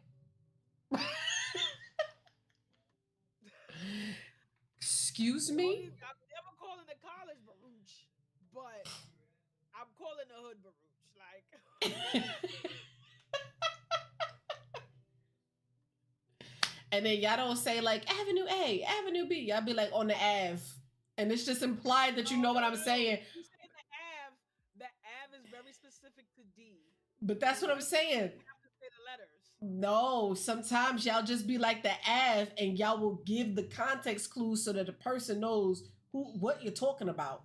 excuse me? I'm never calling the college Baruch, but I'm calling the hood Baruch. Like, And then y'all don't say like Avenue A, Avenue B. Y'all be like on the Ave. And it's just implied that no, you know what no, I'm no, no. saying. You say the Ave is very specific to D. But that's In what I'm order to say, saying. you have to say the letters. No, sometimes y'all just be like the Ave and y'all will give the context clues so that the person knows what you're talking about.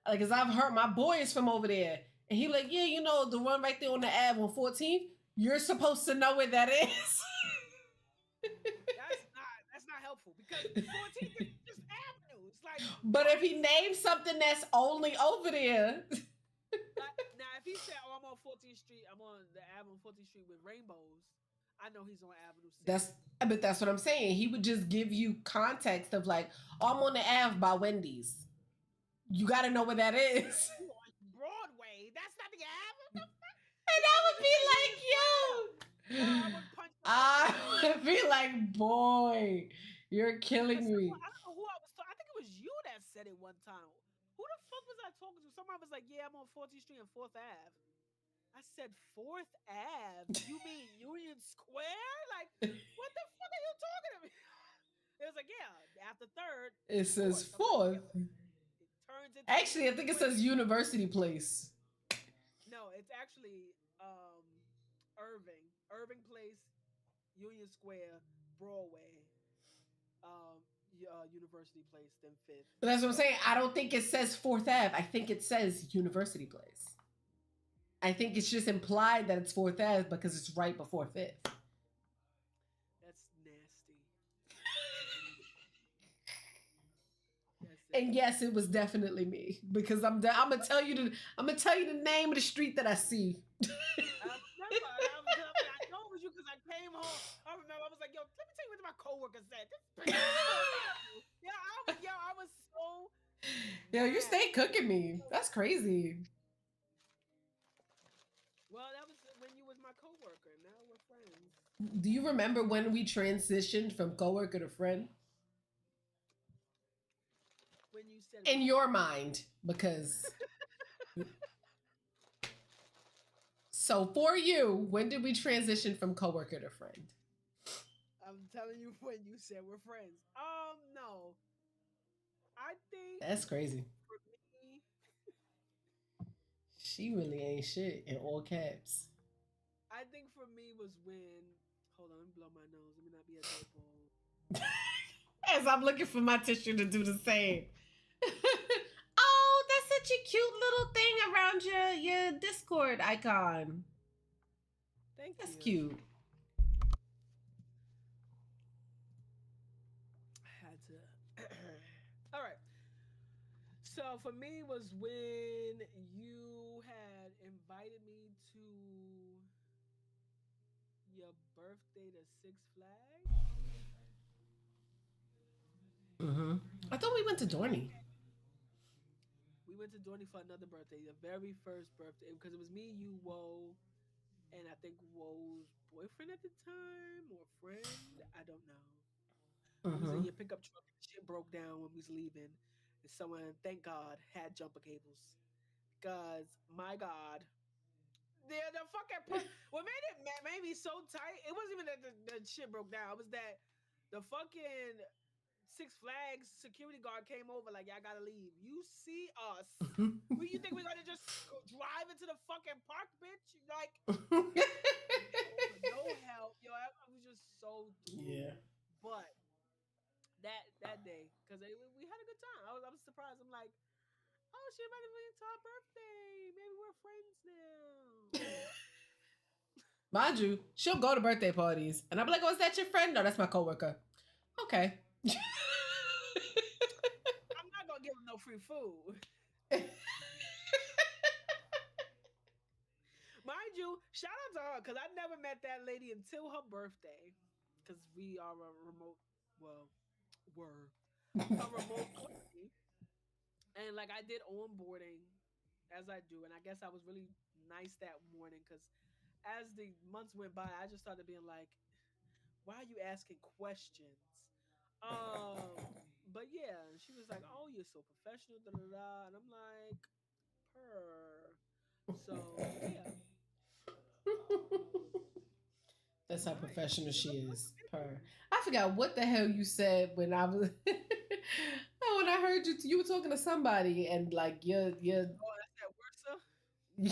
Like, cause I've heard my boy is from over there, and he like, yeah, you know, the one right there on the Ave on 14th. You're supposed to know where that is. That's not helpful because 14th is just Avenue. It's like But what? if he names something that's only over there, Now, if he said, "Oh, I'm on 14th Street. I'm on the Ave on 14th Street with rainbows," I know he's on Avenue 6. that's what I'm saying. He would just give you context of like, oh, I'm on the Ave by Wendy's. You got to know where that is. You on Broadway? That's not the Ave. And You I supposed would to be just say like, Union Square. Yo, I yo. would punch somebody in the I face. would be like, boy, you're Cause killing me. someone, I don't know who I was talking. I think it was you that said it one time. Who the fuck was I talking to? Somebody was like, "Yeah, I'm on 14th Street and 4th Ave." I said Fourth Ave. You mean Union Square? Like, what the fuck are you talking to me? It was like, yeah, after third, It it's says fourth. I'm like, yeah, fourth. it turns into Actually, I Union think it Square. says University Place. No, it's actually Irving Place, Union Square, Broadway, um, University Place, then Fifth. But that's what I'm saying. I don't think it says Fourth Ave. I think it says University Place. I think it's just implied that it's Fourth Ave because it's right before Fifth. That's nasty. And yes, it was definitely me because I'm gonna tell you the name of the street that I see. I remember. I know it was you because I came home. I remember. I was like, "Yo, let me tell you what my coworker said." This I was so. Yo, you mad. stay cooking me. That's crazy. Well, that was when you was my coworker. Now we're friends. Do you remember when we transitioned from coworker to friend? When you said in your mind, because so for you, when did we transition from coworker to friend? I'm telling you when you said we're friends. No. I think That's crazy. for me, She really ain't shit in all caps. I think for me was when. Hold on, let me blow my nose. Let me not be a dope ball. As I'm looking for my tissue to do the same. Oh, that's such a cute little thing around your Discord icon. Thank That's you. cute. I had to. All right. So for me was when you had invited me to your birthday to Six Flags. Mm-hmm. I thought we went to Dorney. We went to Dorney for another birthday, the very first birthday, because it was me, you, Woe, and I think Woe's boyfriend at the time or friend. I don't know. We was in your pickup truck. Shit broke down when we was leaving, and someone, thank God, had jumper cables. Cause my God, the fucking what made me so tight. It wasn't even that the shit broke down. It was that the fucking Six Flags security guard came over like, y'all gotta leave. You see us. Well, you think we're gonna just go drive into the fucking park, bitch? Like, no help. Yo, I was just so through. Yeah. But that day, because we had a good time. I was surprised. I'm like, oh, she invited me to our birthday. Maybe we're friends now. Mind you, she'll go to birthday parties, and I'm like, "Oh, is that your friend?" No, that's my coworker. Okay. I'm not gonna give him no free food. Mind you, shout out to her because I never met that lady until her birthday. Because we are a remote, well, were a remote company, and like I did onboarding as I do, and I guess I was really nice that morning because as the months went by, I just started being like, "Why are you asking questions?" But yeah, she was like, "Oh, you're so professional," da da da, and I'm like, "Per." So yeah. That's how Right. professional she is. Per. I forgot what the hell you said when I was when I heard you were talking to somebody and like your Oh, that's that Worsa?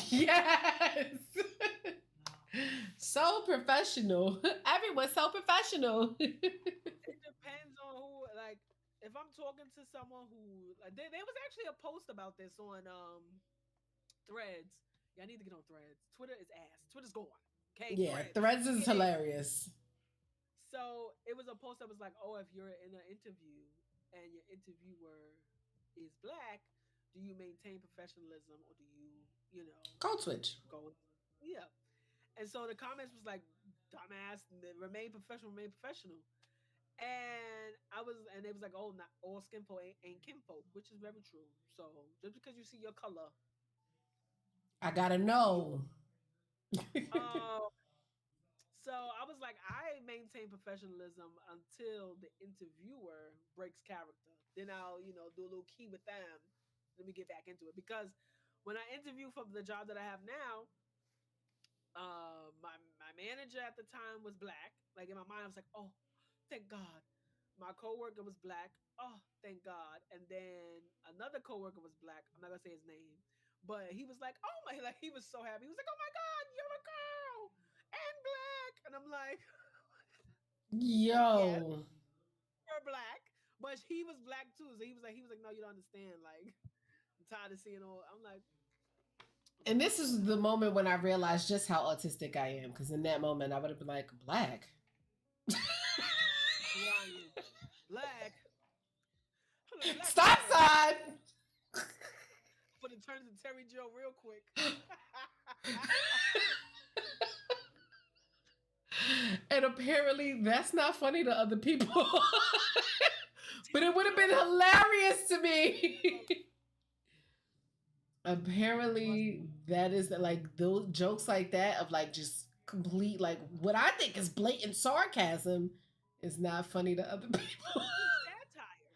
yes. So professional. Everyone's so professional. It depends on who. Like, if I'm talking to someone who, like, there was actually a post about this on Threads. Yeah, I need to get on Threads. Twitter is ass. Twitter's gone. Okay, Yeah, Threads. Threads is Get it. hilarious. So it was a post that was like, "Oh, if you're in an interview and your interviewer is black, do you maintain professionalism or do you know, Code switch. go?" Yeah. And so the comments was like, "Dumbass, remain professional, remain professional." And it was like, "Oh, not all skin folk ain't kinfolk," which is very true. So just because you see your color, I gotta you know. so I was like, I maintain professionalism until the interviewer breaks character. Then I'll, do a little key with them. Let me get back into it because when I interview for the job that I have now, My manager at the time was black. Like in my mind, I was like, oh, thank God. My coworker was black. Oh, thank God. And then another coworker was black. I'm not gonna say his name, but he was like, oh my, like he was so happy. He was like, oh my God, you're a girl and black. And I'm like, yes, Yo. you're black. But he was black too. So he was like, no, you don't understand. Like, I'm tired of seeing all. I'm like, And this is the moment when I realized just how autistic I am. Because in that moment, I would have been like, black. Ryan, black. I'm like, black Stop where? sign. But it turned into Terry Joe real quick. And apparently, that's not funny to other people. But it would have been hilarious to me. Apparently, that is like those jokes like that of like just complete, like what I think is blatant sarcasm is not funny to other people. It's satire.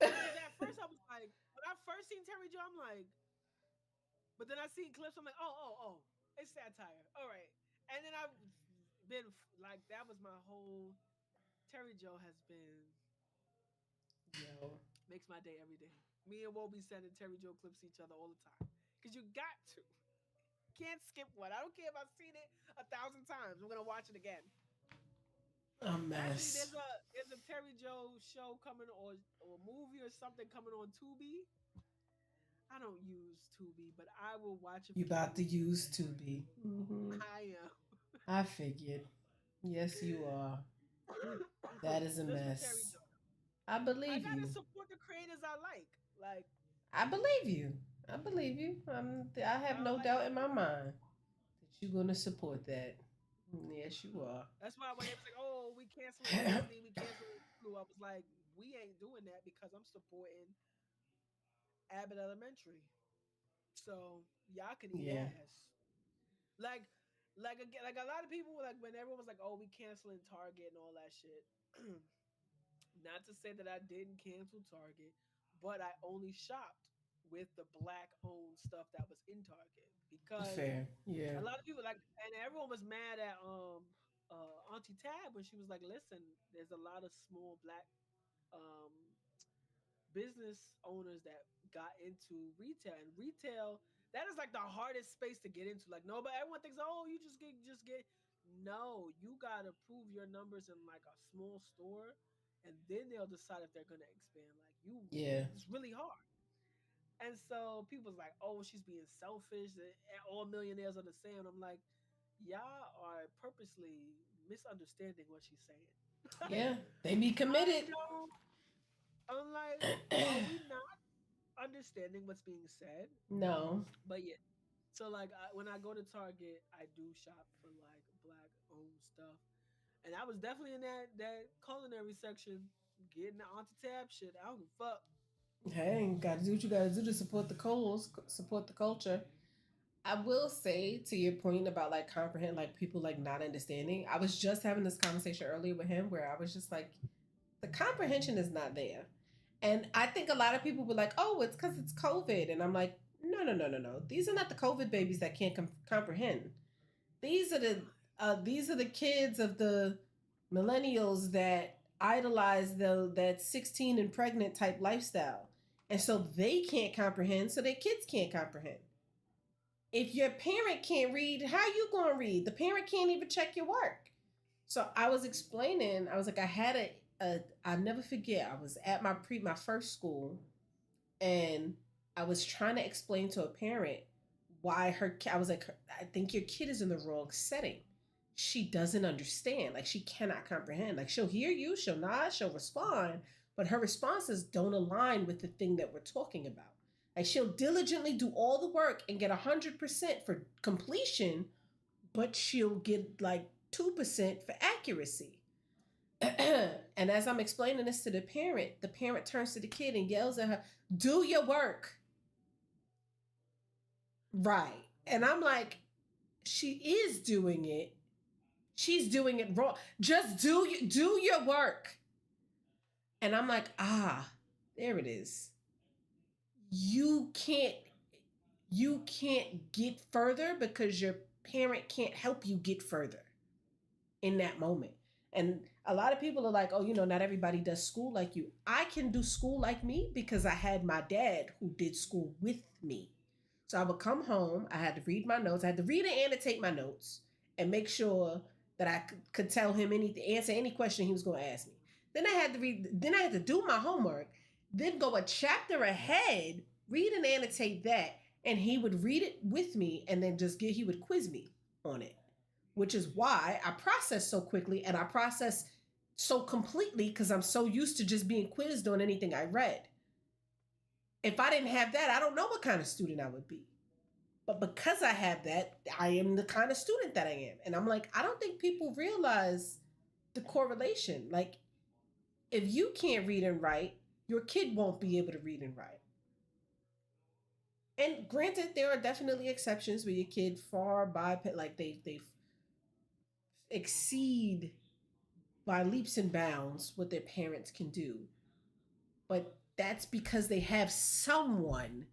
Because at first I was like, when I first seen Terry Joe, I'm like, but then I seen clips, I'm like, oh, it's satire. All right. And then I've been like, that was my whole Terry Joe has been Yo. makes my day every day. Me and Will be sending Terry Joe clips to each other all the time. Because you got to. Can't skip one. I don't care if I've seen it 1,000 times. I'm gonna watch it again. A Actually, mess. there's a Terry Joe show coming or movie or something coming on Tubi. I don't use Tubi, but I will watch it You for about to 20 views. use Tubi. I am. I figured. Yes, you are. That is a Just for Terry mess. Joe. I I believe gotta you. support the creators I like. Like I believe you. I believe you. I have I no like doubt I in my mind that you're going to support that. Yes, you are. that's why when they was like, "Oh, we canceling Disney, we canceling Hulu," I was like, "We ain't doing that because I'm supporting Abbott Elementary." So y'all can eat Yeah. ass. Like, like again, like a lot of people like when everyone was like, "Oh, we canceling Target and all that shit." Not to say that I didn't cancel Target, but I only shopped with the black owned stuff that was in Target because Fair. Yeah. a lot of people like, and everyone was mad at Auntie Tab when she was like, "Listen, there's a lot of small black um business owners that got into retail, and retail that is like the hardest space to get into. Like nobody, everyone thinks, oh, you just get. No, you gotta prove your numbers in like a small store, and then they'll decide if they're gonna expand. Like you, Yeah. it's really hard. And so people's like, oh, she's being selfish. All millionaires are the same. I'm like, y'all are purposely misunderstanding what she's saying. Like, Yeah. They be I committed. don't. I'm like, are we not understanding what's being said? No. But yeah. So like when I go to Target, I do shop for like black owned stuff, and I was definitely in that culinary section getting the Auntie Tab shit. I don't give a fuck. Hey, gotta do what you gotta do to support the coals, support the culture. I will say to your point about like comprehend, like people like not understanding. I was just having this conversation earlier with him where I was just like, the comprehension is not there. And I think a lot of people were like, oh, it's because it's COVID. And I'm like, no, no, no, no, no. These are not the COVID babies that can't comprehend. These are the kids of the millennials that idolize that 16 and pregnant type lifestyle. And so they can't comprehend, so their kids can't comprehend. If your parent can't read, how you going to read? The parent can't even check your work. So I was explaining, I was like, I had I never forget, I was at my first school, and I was trying to explain to a parent why I was like, I think your kid is in the wrong setting. She doesn't understand. Like, she cannot comprehend. Like, she'll hear you, she'll nod, she'll respond, but her responses don't align with the thing that we're talking about. Like, she'll diligently do all the work and get 100% for completion, but she'll get like 2% for accuracy. And as I'm explaining this to the parent turns to the kid and yells at her, do your work. Right. And I'm like, she is doing it. She's doing it wrong. Just do your work. And I'm like, there it is. You can't get further because parent can't help you get further in that moment. And a lot of people are like, oh, not everybody does school like you. I can do school like me because I had my dad who did school with me. So I would come home, I had to read my notes, I had to read and annotate my notes and make sure that I could tell him anything, answer any question he was going to ask me. Then I had to do my homework, then go a chapter ahead, read and annotate that, and he would read it with me and then he would quiz me on it, which is why I process so quickly and I process so completely because I'm so used to just being quizzed on anything I read. If I didn't have that, I don't know what kind of student I would be. But because I have that, I am the kind of student that I am. And I'm like, I don't think people realize the correlation. Like, if you can't read and write, your kid won't be able to read and write. And granted, there are definitely exceptions where your kid far by like they exceed by leaps and bounds what their parents can do. But that's because they have someone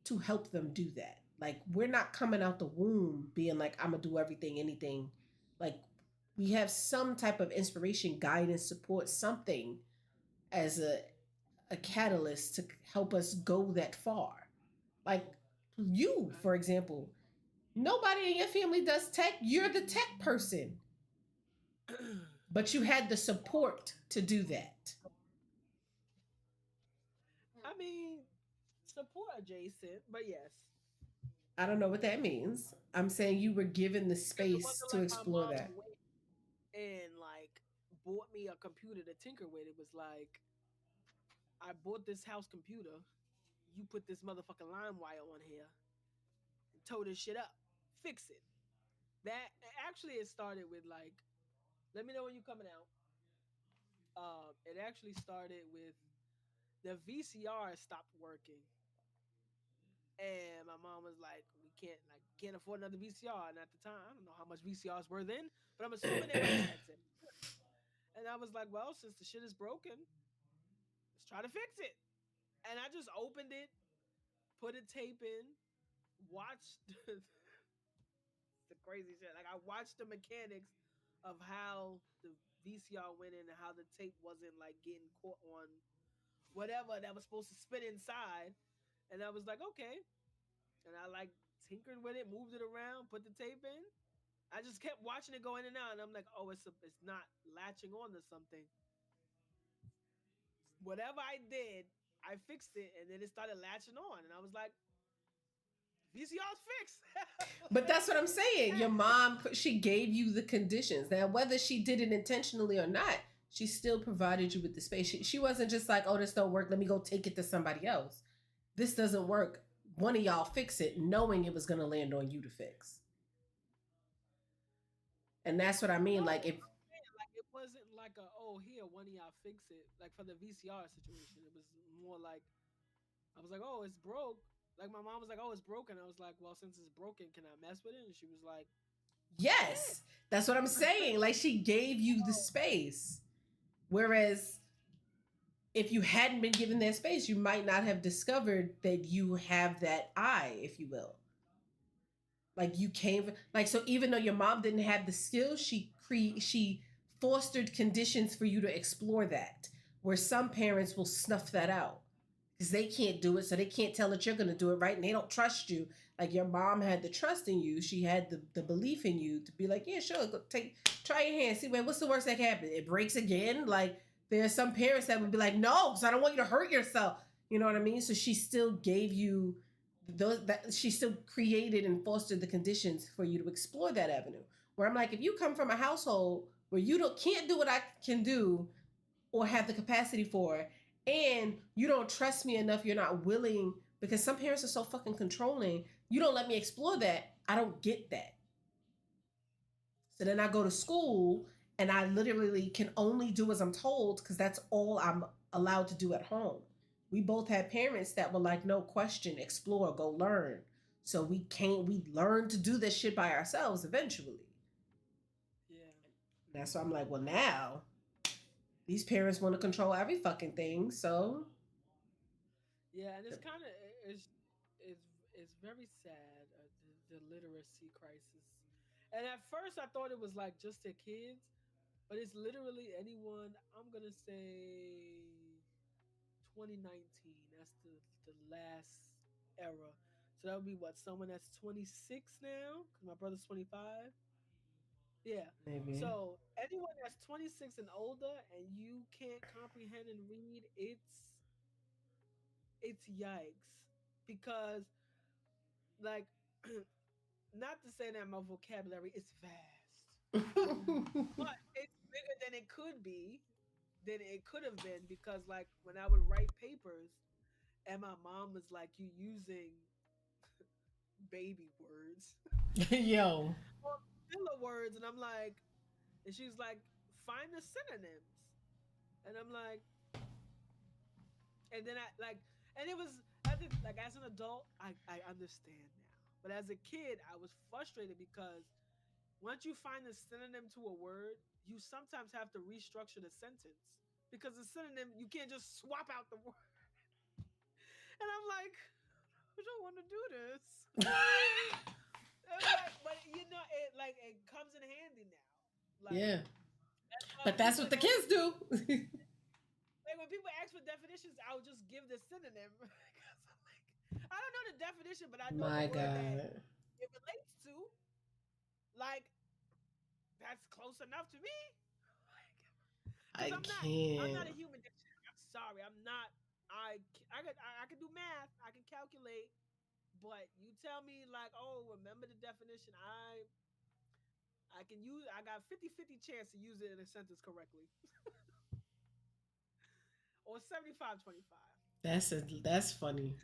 to help them do that. Like, we're not coming out the womb being like, I'm gonna do everything, anything. Like, we have some type of inspiration, guidance, support, something as a catalyst to help us go that far. Like you, for example, nobody in your family does tech. You're the tech person, but you had the support to do that. I mean, support adjacent, but yes. I don't know what that means. I'm saying you were given the Because it space wasn't to like my explore mom that. went and like bought me a computer to tinker with. It was like, I bought this house computer. You put this motherfucking line wire on here and tow this shit up. Fix it. That actually it started with like, let me know when you're coming out. It actually started with the VCR stopped working, and my mom was like, "We can't afford another VCR." And at the time, I don't know how much VCRs were then, but I'm assuming they were expensive. And I was like, "Well, since the shit is broken, let's try to fix it." And I just opened it, put a tape in, watched the crazy shit. Like I watched the mechanics of how the VCR went in and how the tape wasn't like getting caught on whatever that was supposed to spin inside. And I was like, okay. And I like tinkered with it, moved it around, put the tape in. I just kept watching it go in and out, and I'm like, oh, it's not latching on to something. Whatever I did, I fixed it, and then it started latching on, and I was like, VCR's fixed. But that's what I'm saying. Your mom, she gave you the conditions. Now, whether she did it intentionally or not, she still provided you with the space. She wasn't just like, oh, this don't work. Let me go take it to somebody else. This doesn't work. One of y'all fix it, knowing it was going to land on you to fix. And that's what I mean. No, Like, if, like it wasn't like a oh here one of y'all fix it like for the VCR situation. It was more like I was like oh it's broke. Like my mom was like oh it's broken. I was like well since it's broken can I mess with it? And she was like yeah. yes, that's what I'm saying. Like, she gave you the space. Whereas if you hadn't been given that space, you might not have discovered that you have that eye, if you will. Like, you came, like, so even though your mom didn't have the skills, she fostered conditions for you to explore that. Where some parents will snuff that out because they can't do it, so they can't tell that you're going to do it right, and they don't trust you. Like, your mom had the trust in you, she had the belief in you to be like, yeah, sure, go try your hand, see, man, what's the worst that can happen? It breaks again. Like, there are some parents that would be like, no, because I don't want you to hurt yourself. You know what I mean? So she still gave you those, that she still created and fostered the conditions for you to explore that avenue. Where I'm like, if you come from a household where you don't can't do what I can do or have the capacity for, and you don't trust me enough, you're not willing, because some parents are so fucking controlling, you don't let me explore that, I don't get that. So then I go to school and I literally can only do as I'm told because that's all I'm allowed to do at home. We both had parents that were like, no question, explore, go learn. So we learned to do this shit by ourselves eventually. Yeah. That's why I'm like, well, now these parents want to control every fucking thing. So Yeah, and it's kind of it's it's very sad the literacy crisis. And at first, I thought it was like just their kids, but it's literally anyone. I'm gonna say 2019. That's the last era. So that would be what, someone that's 26 now, because my brother's 25. Yeah. Maybe. So anyone that's 26 and older and you can't comprehend and read, it's yikes. Because like not to say that my vocabulary is vast, but it's bigger than it could be, than it could have been, because like when I would write papers and my mom was like, you using baby words Yo. or filler words, and I'm like, and she's like, find the synonyms. And I'm like, and then I like, and it was like as an adult, I understand now, but as a kid, I was frustrated because once you find a synonym to a word, you sometimes have to restructure the sentence because the synonym you can't just swap out the word. And I'm like, I don't want to do this. Like, but you know, it like it comes in handy now. Like Yeah. that's why But when that's people what like, the oh, kids do. like when people ask for definitions, I'll just give the synonym because I'm like, I don't know the definition, but I know the My word that God. it relates to. Like that's close enough to me. Like, because I I'm not a can't. human dictionary. I'm sorry, I'm not. I can do math. I can calculate, but you tell me like, oh, remember the definition. I can use. I got 50-50 chance to use it in a sentence correctly, or 75-25. That's funny.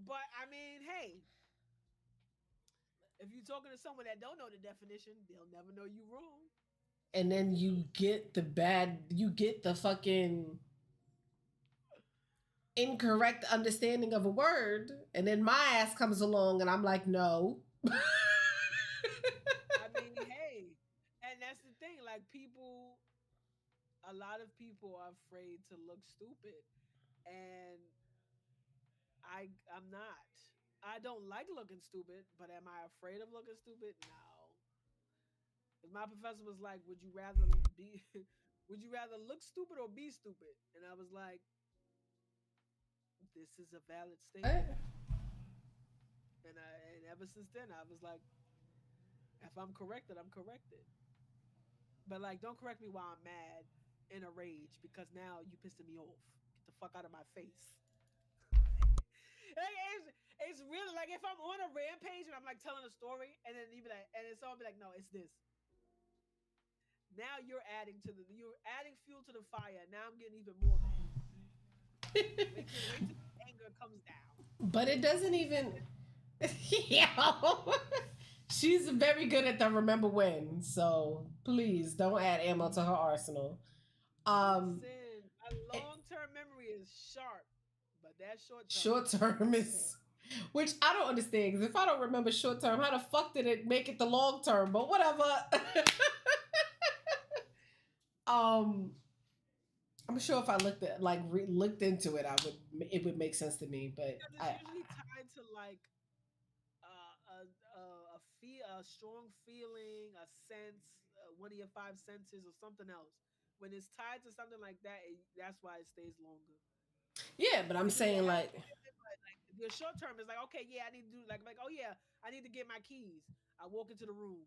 But I mean, hey, if you're talking to someone that don't know the definition, they'll never know you wrong. And then you get the fucking incorrect understanding of a word, and then my ass comes along and I'm like, no. I mean, hey, and that's the thing. Like people, a lot of people are afraid to look stupid, and I'm not. I don't like looking stupid, but am I afraid of looking stupid? No. Because my professor was like, "Would you rather be, would you rather look stupid or be stupid?" And I was like, "This is a valid statement." What? And ever since then, I was like, "If I'm corrected, I'm corrected." But like, don't correct me while I'm mad, in a rage, because now you pissing me off. Get the fuck out of my face. Like, it's really like if I'm on a rampage and I'm like telling a story, and then you be like, and then someone be like, no, it's this. Now you're adding fuel to the fire. Now I'm getting even more mad. Wait till the anger comes down. But it doesn't even. Yo. She's very good at the remember when, so please don't add ammo to her arsenal. Um, Listen, my it, long term memory is sharp, but that short term short is not. term is, which I don't understand because if I don't remember short term, how the fuck did it make it the long term? But whatever. um, I'm sure if I looked into it, it would make sense to me. But Because it's usually tied to like a strong feeling, a sense, one of your five senses, or something else. When it's tied to something like that, that's why it stays longer. yeah, but I'm If you can saying have like, it, but like if your short term is like, okay, yeah, I need to do like, oh yeah, I need to get my keys. I walk into the room.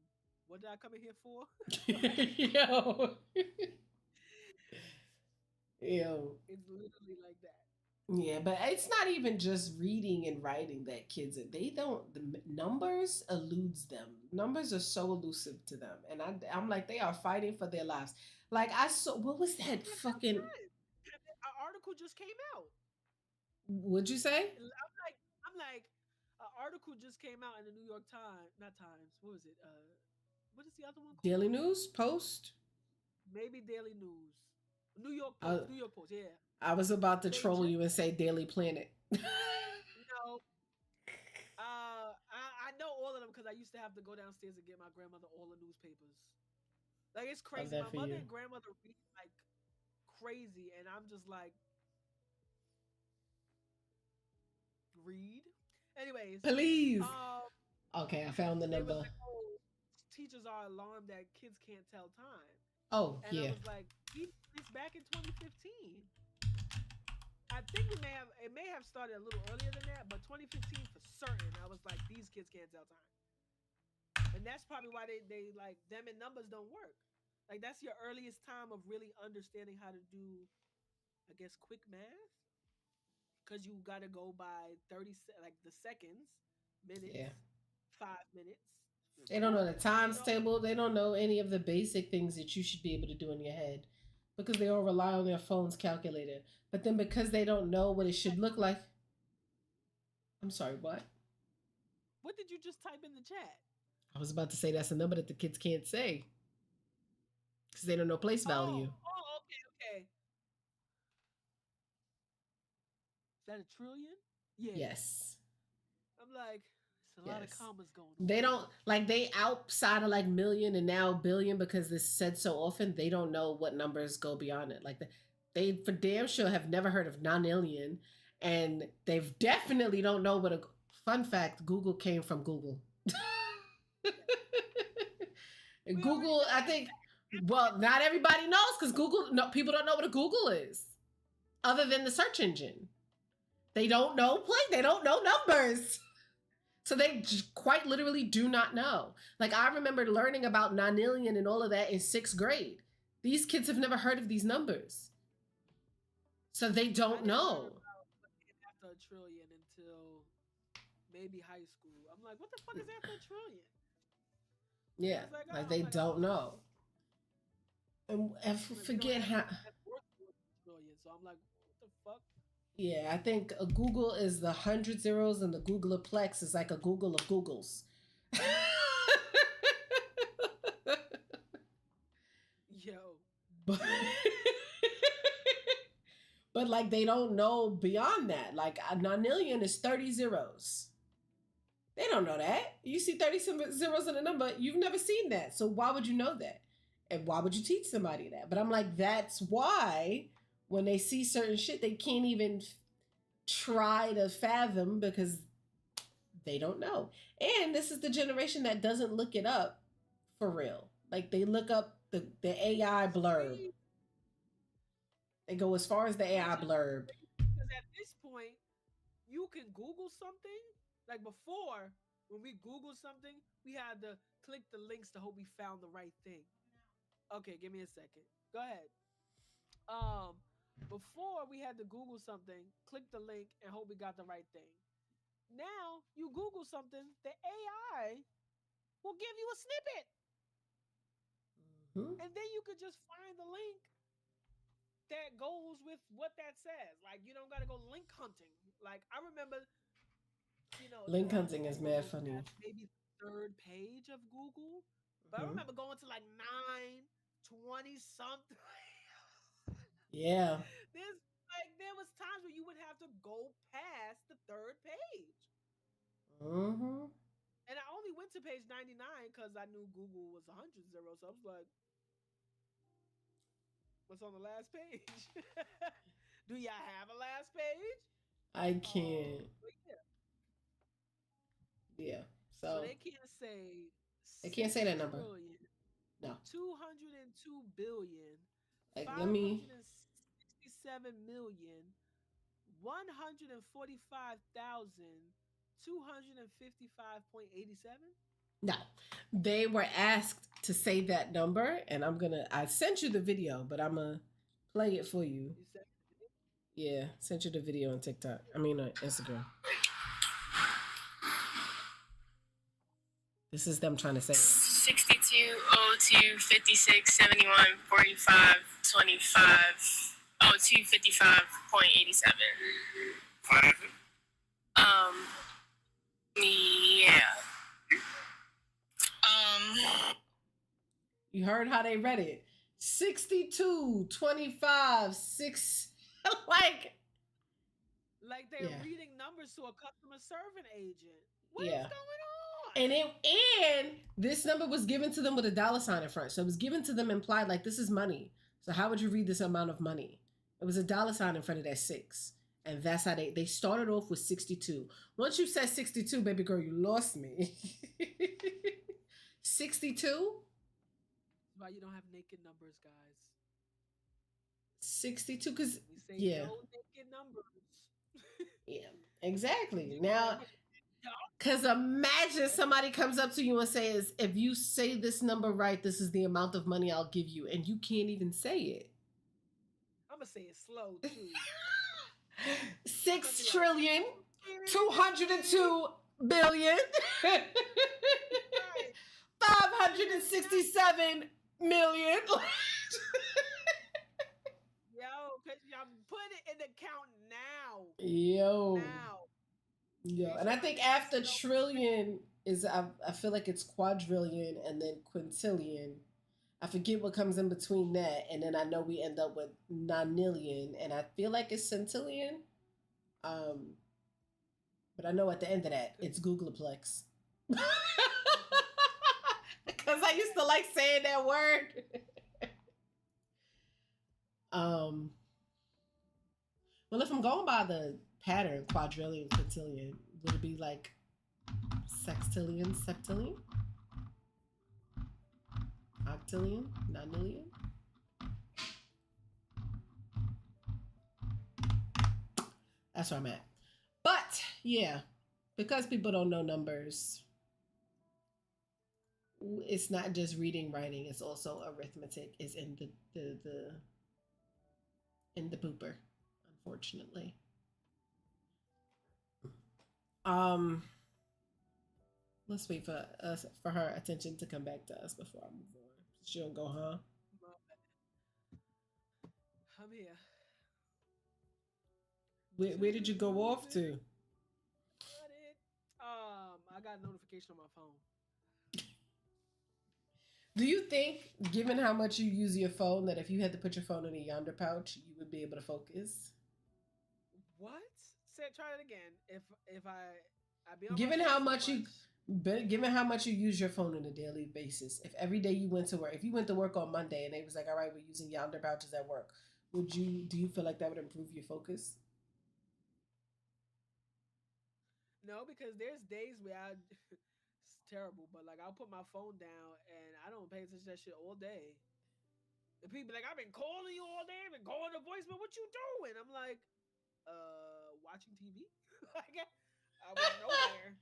What did I come in here for? Like, yo, yo. it's literally like that. Yeah, but it's not even just reading and writing that kids they don't the numbers eludes them. Numbers are so elusive to them, and I'm like they are fighting for their lives. Like I saw what was that But fucking? an article just came out. What'd you say? I'm like, an article just came out in the New York Times, not Times. What was it? What is the other one Daily called? News Post. Maybe Daily News, New York I Post, New York Post. Yeah, I was about to they troll just you and say Daily Planet. no. I know all of them because I used to have to go downstairs and get my grandmother all the newspapers. Like it's Love crazy. that My for mother you. and grandmother read like crazy, and I'm just like read. Anyways, Please. um, Okay, I found the they was number. like, oh, teachers are alarmed that kids can't tell time. Oh, And I yeah. was like, we did this back in 2015. I think it may have started a little earlier than that, but 2015 for certain. I was like, these kids can't tell time, and that's probably why they like them and numbers don't work. Like that's your earliest time of really understanding how to do, I guess, quick math, because you got to go by like the seconds, minutes, Yeah. 5 minutes, They don't know the 4 minutes. times table. They don't know any of the basic things that you should be able to do in your head because they all rely on their phone's calculator. But then because they don't know what it should look like. I'm sorry, what? What did you just type in the chat? I was about to say that's a number that the kids can't say because they don't know place value. Okay. Is that a trillion? Yeah. Yes. I'm like, it's a lot of commas going on. They don't like they outside of like million and now billion because this said so often. They don't know what numbers go beyond it. Like they for damn sure have never heard of nonillion, and they've definitely don't know what a fun fact. Google came from Google. Google, I think. Well, not everybody knows because Google. No, people don't know what a Google is, other than the search engine. They don't know They don't know numbers. So they quite literally do not know. Like I remember learning about nonillion and all of that in 6th grade. These kids have never heard of these numbers. So they don't know. After a trillion until maybe high school. I'm like, what the fuck is after a trillion? Yeah, like they don't know. And I forget how. So I'm like, what the fuck? Yeah, I think a Google is the 100 zeros and the Googleplex is like a Google of Googles. Yo. But like they don't know beyond that. Like a nonillion is 30 zeros. They don't know that. You see 30 zeros in a number, you've never seen that. So why would you know that? And why would you teach somebody that? But I'm like, that's why when they see certain shit, they can't even try to fathom because they don't know. And this is the generation that doesn't look it up for real. Like they look up the AI blurb. They go as far as the AI blurb. Because at this point, you can Google something. Like before, when we Google something, we had to click the links to hope we found the right thing. Okay, give me a second. Go ahead. Before we had to Google something, click the link, and hope we got the right thing. Now you Google something, the AI will give you a snippet. Mm-hmm. And then you could just find the link that goes with what that says. Like you don't gotta go link hunting. Like I remember, link hunting is mad funny. Maybe the 3rd page of Google, but I remember going to like 9:20 something. Yeah. There was times where you would have to go past the 3rd page. Mm-hmm. And I only went to page 99 because I knew Google was 100 zeros. So I was like, what's on the last page? Do y'all have a last page? I can't. Yeah. So they can't say. They can't say that number. Trillion, no. 202 billion. Like let me. 67,145,255.87. No, they were asked to say that number, and I sent you the video, but I'm gonna play it for you. Yeah, sent you the video on TikTok. I mean, on Instagram. This is them trying to say it. 62, 02, 56, 71, 45, 25, 02, 55.87. Yeah. You heard how they read it. 62, 25, 6. Like they're reading numbers to a customer service agent. What is going on? And this number was given to them with a $ in front. So it was given to them implied like this is money. So how would you read this amount of money? It was a $ in front of that 6. And that's how they started off with 62. Once you said 62, baby girl, you lost me. 62? Why you don't have naked numbers, guys? 62, because, We say yeah. no naked numbers. Yeah, exactly. You Now, know, because imagine somebody comes up to you and says, if you say this number right, this is the amount of money I'll give you. And you can't even say it. I'm going to say it slow, too. 6 trillion, 202 billion, 567 million. Yo, because y'all put it in the count now. Yo. Now. Yo. And I think after trillion is, I feel like it's quadrillion and then quintillion. I forget what comes in between that. And then I know we end up with nonillion. And I feel like it's centillion. But I know at the end of that, it's Googleplex. Because I used to like saying that word. Well, if I'm going by the pattern, quadrillion, quintillion, would it be like sextillion, septillion? Octillion? Nonillion? That's where I'm at. But, yeah, because people don't know numbers, it's not just reading, writing, it's also arithmetic is in the pooper, unfortunately. Let's wait for her attention to come back to us before I move on. She don't go, huh? I'm here. Where did you go off to? I got a notification on my phone. Do you think, given how much you use your phone, that if you had to put your phone in a yonder pouch, you would be able to focus? What? Try it again. If I be on given how much you use your phone on a daily basis, if every day you went to work, if you went to work on Monday and they was like, all right, we're using yonder pouches at work, do you feel like that would improve your focus? No, because there's days where it's terrible, but like I'll put my phone down and I don't pay attention to that shit all day. The people be like, I've been calling you all day, I've been calling the voicemail, what you doing? I'm like, watching TV. Like I was nowhere.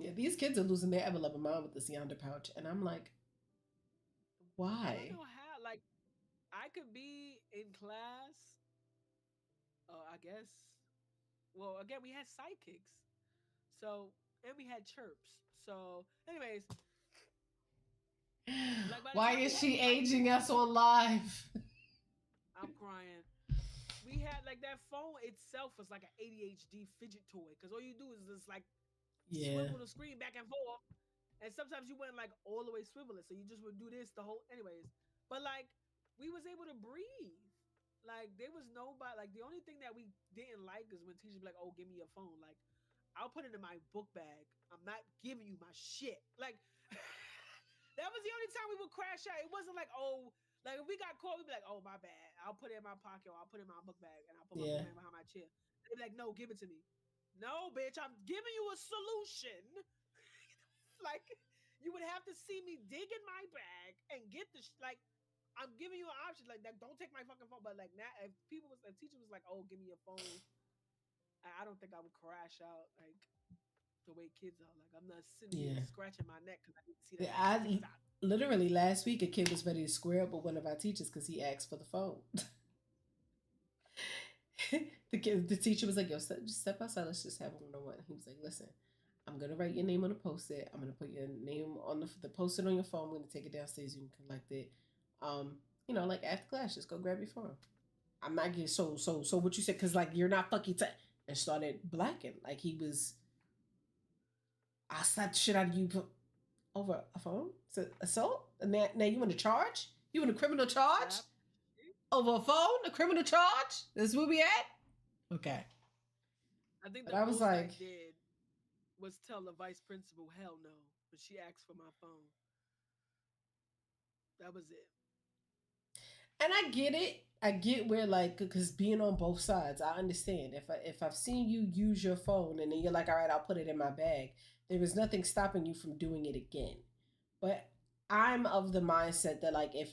Yeah, these kids are losing their ever-loving mind with this yonder pouch, and I'm like, why? I don't know how. Like, I could be in class. I guess. Well, again, we had sidekicks, so and we had chirps. So, anyways, like why is she aging us on live? I'm crying. We had like that phone itself was like an ADHD fidget toy because all you do is just like swivel the screen back and forth, and sometimes you wouldn't like all the way swivel it, so you just would do this the whole. Anyways, but like we was able to breathe. Like there was nobody. Like the only thing that we didn't like is when teachers be like, "Oh, give me your phone." Like I'll put it in my book bag. I'm not giving you my shit. Like that was the only time we would crash out. It wasn't like, oh, like if we got caught, we'd be like, "Oh, my bad. I'll put it in my pocket. Or I'll put it in my book bag, and I'll put my book bag behind my chair." They'd be like, "No, give it to me." No, bitch, I'm giving you a solution. Like you would have to see me dig in my bag and get the like. I'm giving you an option like that. Don't take my fucking phone. But like now, if teacher was like, "Oh, give me your phone," I don't think I would crash out like the way kids are. Like I'm not sitting here scratching my neck because I didn't see that. Literally last week, a kid was ready to square up with one of our teachers because he asked for the phone. The teacher was like, "Yo, just step outside. Let's just have one-on-one." He was like, "Listen, I'm gonna write your name on a post-it. I'm gonna put your name on the post-it on your phone. I'm gonna take it downstairs. You can collect it. Like after class, just go grab your phone." I'm not getting so what you said, because like you're not fucking and started blacking like he was. I slapped the shit out of you over a phone. So assault, and now you in a charge? You in a criminal charge over a phone? A criminal charge? This is where we at? Okay. I think the most I did was tell the vice principal hell no when she asked for my phone. That was it. And I get it. I get where like, because being on both sides, I understand. If I've seen you use your phone and then you're like, all right, I'll put it in my bag, there is nothing stopping you from doing it again. But I'm of the mindset that like if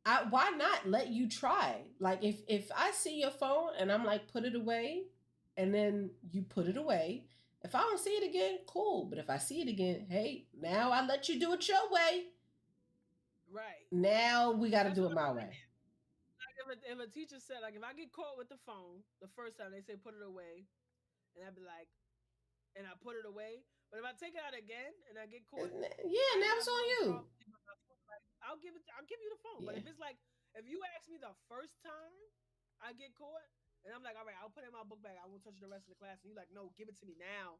I why not let you try? Like if I see your phone and I'm like put it away, and then you put it away. If I don't see it again, cool. But if I see it again, hey, now I let you do it your way. Right. Now we got to That's do what it I'm my saying. way. Like if a teacher said, like, if I get caught with the phone the first time, they say put it away, and I'd be like, and I put it away. But if I take it out again and I get caught, Yeah, I now it's have on no you. problem giving my phone. Like, I'll give you the phone. But Yeah. if it's like, if you ask me the first time I get caught, and I'm like, all right, I'll put it in my book bag. I won't touch it the rest of the class. And you're like, no, give it to me now.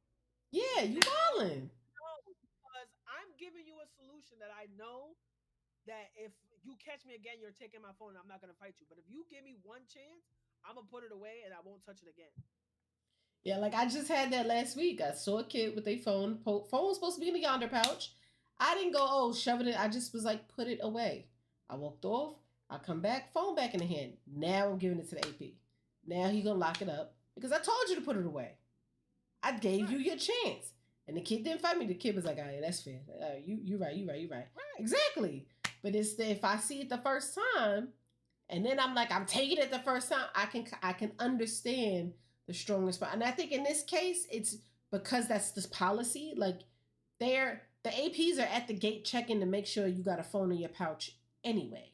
Yeah, you Now, wildin'. no, because I'm giving you a solution that I know that if you catch me again, you're taking my phone and I'm not gonna fight you. But if you give me one chance, I'm gonna put it away and I won't touch it again. Yeah, like I just had that last week. I saw a kid with a phone. Phone was supposed to be in the yonder pouch. I didn't go, oh, shove it in. I just was like, put it away. I walked off. I come back, phone back in the hand. Now I'm giving it to the AP. Now he gonna lock it up because I told you to put it away. I gave you Right. your chance, and the kid didn't fight me. The kid was like, "Oh yeah, that's fair. You right, you right. Right. Exactly." But it's if I see it the first time, and then I'm like, I'm taking it the first time. I can understand the strong response, and I think in this case, it's because that's this policy. Like the APs are at the gate checking to make sure you got a phone in your pouch anyway.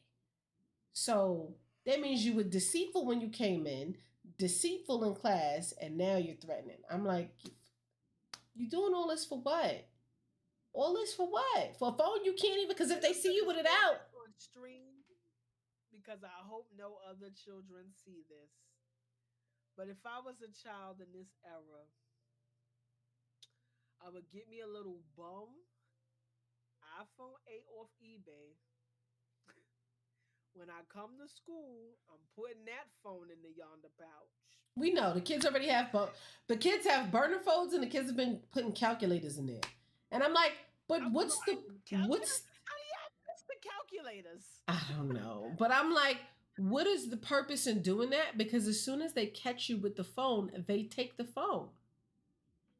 So that means you were deceitful when you came in, deceitful in class, and now you're threatening. I'm like, you doing all this for what? All this for what? For a phone you can't even, because if And they I'm see you gonna with it say out, this on stream because I hope no other children see this. But if I was a child in this era, I would get me a little bum iPhone 8 off eBay. When I come to school, I'm putting that phone in the yonder pouch. we know the kids already have, the kids have burner phones and the kids have been putting calculators in there. And I'm like, but Calculators? How do you access the calculators? I don't know. But I'm like, what is the purpose in doing that? Because as soon as they catch you with the phone, they take the phone.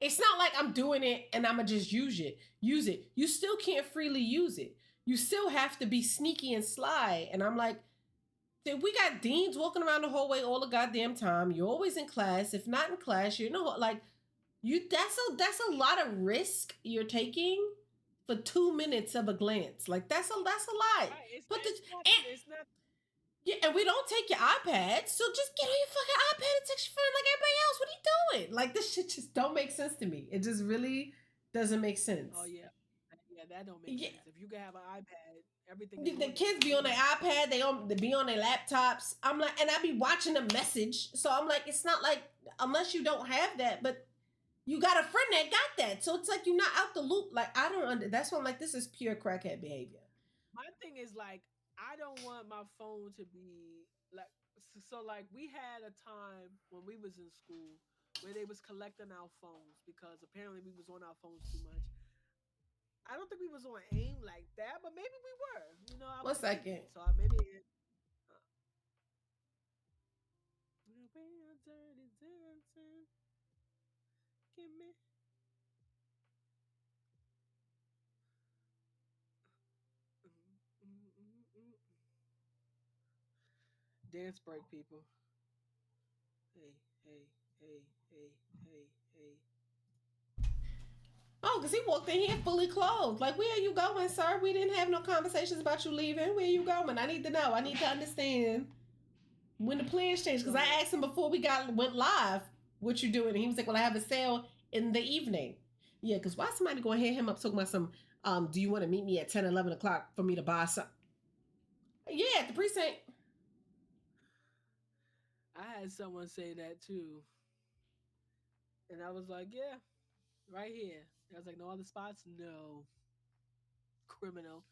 It's not like I'm doing it and I'm gonna just use it. Use it. You still can't freely use it. You still have to be sneaky and sly. And I'm like, we got deans walking around the hallway all the goddamn time. You're always in class. If not in class, you're in the like you. That's a lot of risk you're taking for 2 minutes of a glance. Like that's a lot. Right. Put the It's not. yeah, and we don't take your iPad, so just get on your fucking iPad and text your friend like everybody else. What are you doing? Like this shit just don't make sense to me. It just really doesn't make sense. Oh yeah, yeah. That don't make Yeah, sense. If you can have an iPad, everything is the on there. kids be on their iPad, they be on their laptops. I'm like, and I be watching the message, so I'm like, it's not like unless you don't have that, but you got a friend that got that, so it's like you're not out the loop. Like I don't under. That's why I'm like, this is pure crackhead behavior. My thing is like, I don't want my phone to be like. So like, we had a time when we was in school where they was collecting our phones because apparently we was on our phones too much. I don't think we was on AIM like that, but maybe we were. You know, I One was a second. kid, so maybe. Uh, dirty dancing, give me. Dance break, people. Hey, hey, hey, hey, hey, hey. Oh, because he walked in here fully clothed. Like, where are you going, sir? We didn't have no conversations about you leaving. Where are you going? I need to know. I need to understand when the plans changed. Because So I asked him before we went live, what you doing? And he was like, well, I have a sale in the evening. Yeah, because why somebody going to hit him up talking about some, do you want to meet me at 10, 11 o'clock for me to buy something? Yeah, at the precinct. I had someone say that too, and I was like, yeah, right here. I was like, no other spots, no criminal.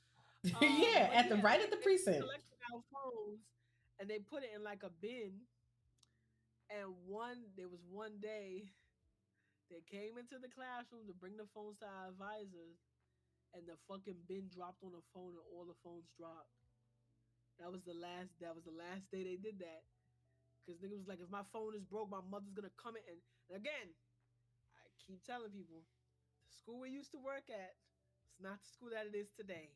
Yeah, But at the yeah, right at the they was precinct. collecting our phones, and they put it in like a bin. And there was one day they came into the classroom to bring the phones to our advisors, and the fucking bin dropped on the phone, and all the phones dropped. That was the last. That was the last day they did that. Because nigga was like, if my phone is broke, my mother's gonna come in. And again, I keep telling people, the school we used to work at, It's not the school that it is today.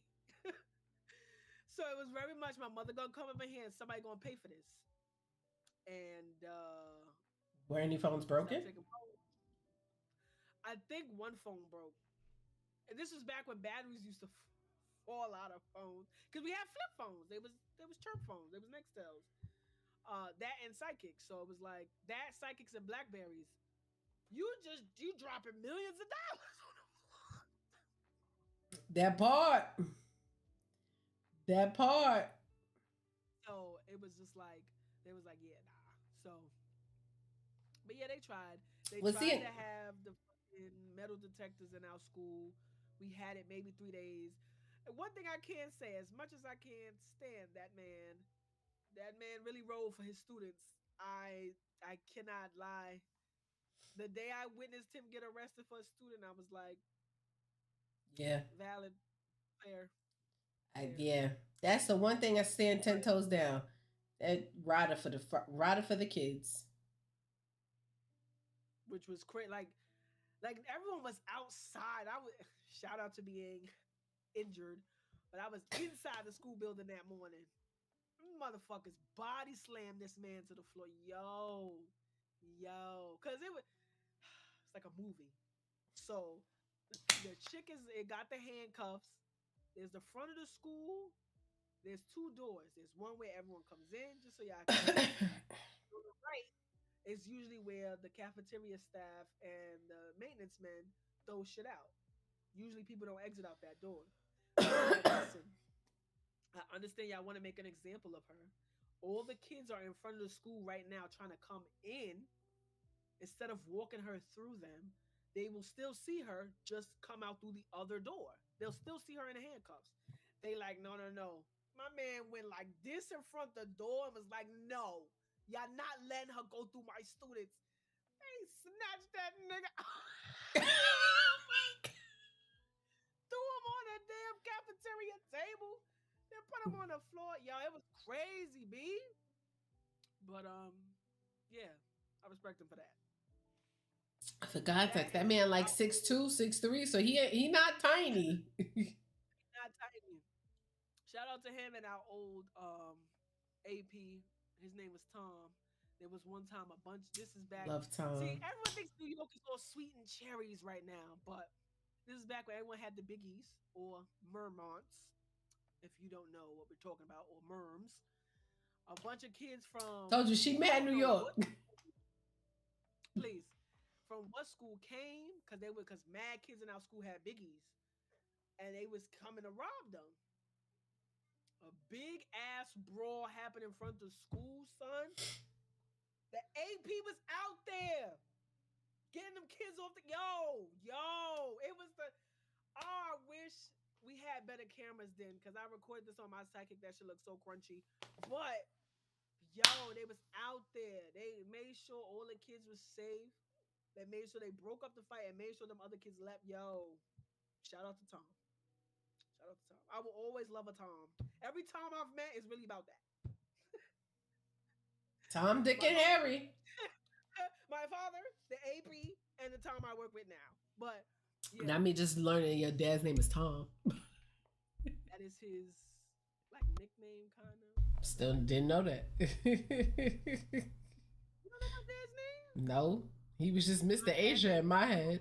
So it was very much my mother gonna come over here and somebody gonna pay for this. And Were any phones broken? I think one phone broke. And this was back when batteries used to fall out of phones. Because we had flip phones. They was chirp phones. They was Nextels. That and Psychics. So it was like that, Psychics and Blackberries. You dropping millions of dollars on them. That part. That part. So it was just like they was like, yeah, nah. So, but yeah, they tried. They tried to have the fucking metal detectors in our school. We had it maybe 3 days. And one thing I can say, as much as I can't stand that man really rolled for his students. I cannot lie. The day I witnessed him get arrested for a student, I was like, yeah, valid, fair. Yeah, that's the one thing I stand 10 toes down. That rider for the kids, which was crazy. Like everyone was outside. I would shout out to being injured, but I was inside the school building that morning. Motherfuckers body slammed this man to the floor. Yo, because it's like a movie. So the chick it got the handcuffs. There's the front of the school. There's 2 doors. There's one where everyone comes in, just so y'all can. On the right is usually where the cafeteria staff and the maintenance men throw shit out. Usually people don't exit out that door. Like, listen, I understand y'all want to make an example of her. All the kids are in front of the school right now trying to come in. Instead of walking her through them, they will still see her just come out through the other door. They'll still see her in the handcuffs. They like, no. My man went like this in front of the door and was like, no, y'all not letting her go through my students. They snatched that nigga. Threw him on a damn cafeteria table. Then put him on the floor. Yo, it was crazy, B. But yeah, I respect him for that. For context, that man like 6'2", 6'3", so he not tiny. Not tiny. Shout out to him and our old AP. His name was Tom. There was one time a bunch. This is back. Love Tom. See, everyone thinks New York is all sweet and cherries right now, but this is back when everyone had the biggies or Mermonts, if you don't know what we're talking about, or Merms. A bunch of kids from. Told you she mad New York. Please, from what school came? Because mad kids in our school had biggies, and they was coming to rob them. A big ass brawl happened in front of the school, son. The AP was out there getting them kids off the yo. It was I wish we had better cameras then, because I recorded this on my Psychic. That shit looked so crunchy. But they was out there. They made sure all the kids was safe. They made sure they broke up the fight and made sure them other kids left. Shout out to Tom. Shout out to Tom. I will always love a Tom. Every Tom I've met is really about that. Tom, Dick, and Harry. My father, the AP, and the Tom I work with now. But yeah. Not me just learning your dad's name is Tom. That is his nickname, kind of. Still didn't know that. You don't know my dad's name? No. He was just Mr. Asia in my head.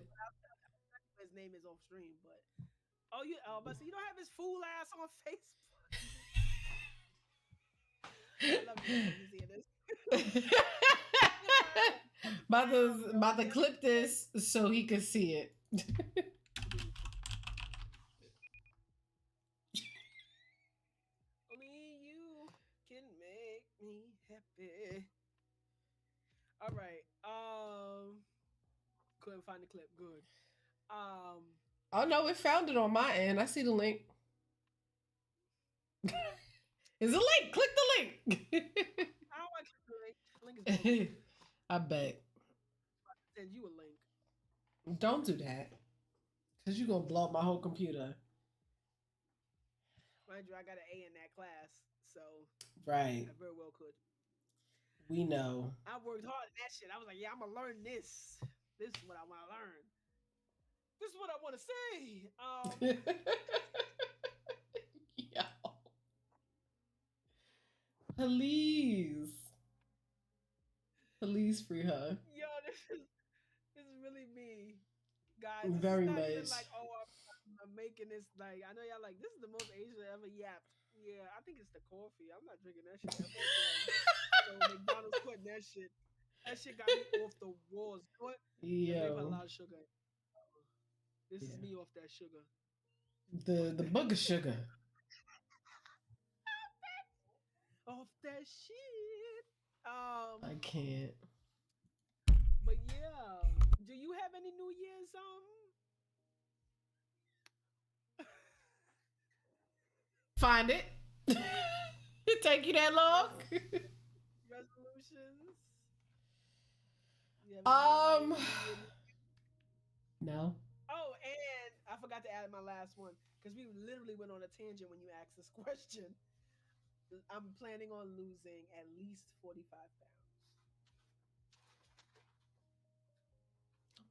His name is off stream, but but you don't have his fool ass on Facebook. I love you seeing this. About to clip this so he could see it. Only you can make me happy. All right. Couldn't find the clip. Good. Oh no, it found it on my end. I see the link. Is a link? Click the link. I don't want to click the link. The link is broken. I bet. I'll send you a link. Don't do that. Because you're going to blow up my whole computer. Mind you, I got an A in that class. So. Right. I very well could. We know. I worked hard at that shit. I was like, yeah, I'm going to learn this. This is what I want to learn. this is what I want to say. Yo. Please free her. Yo, this is really me, guys. This Very is not even much. like, oh, I'm making this like. I know y'all like this is the most Asian ever yapped. Yeah, I think it's the coffee. I'm not drinking that shit. So McDonald's putting that shit. That shit got me off the walls. You know what? They put a Yo. lot of sugar. This is Yeah. me off that sugar. The booger sugar. Off that shit. I can't. But yeah, do you have any New Year's Find it. It take you that long? resolutions? You have any New Year's- No. Oh, and I forgot to add my last one because we literally went on a tangent when you asked this question. I'm planning on losing at least 45 pounds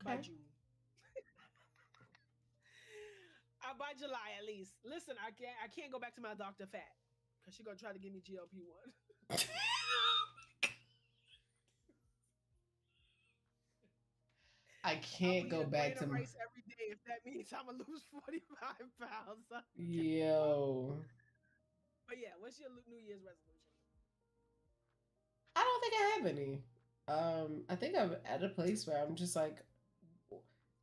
by Okay. June. By July at least. Listen, I can't go back to my doctor fat because she's gonna try to give me GLP-1. I can't go back to my... rice every day if that means I'm gonna lose 45 pounds. Yo. But yeah, what's your New Year's resolution? I don't think I have any. I think I'm at a place where I'm just like,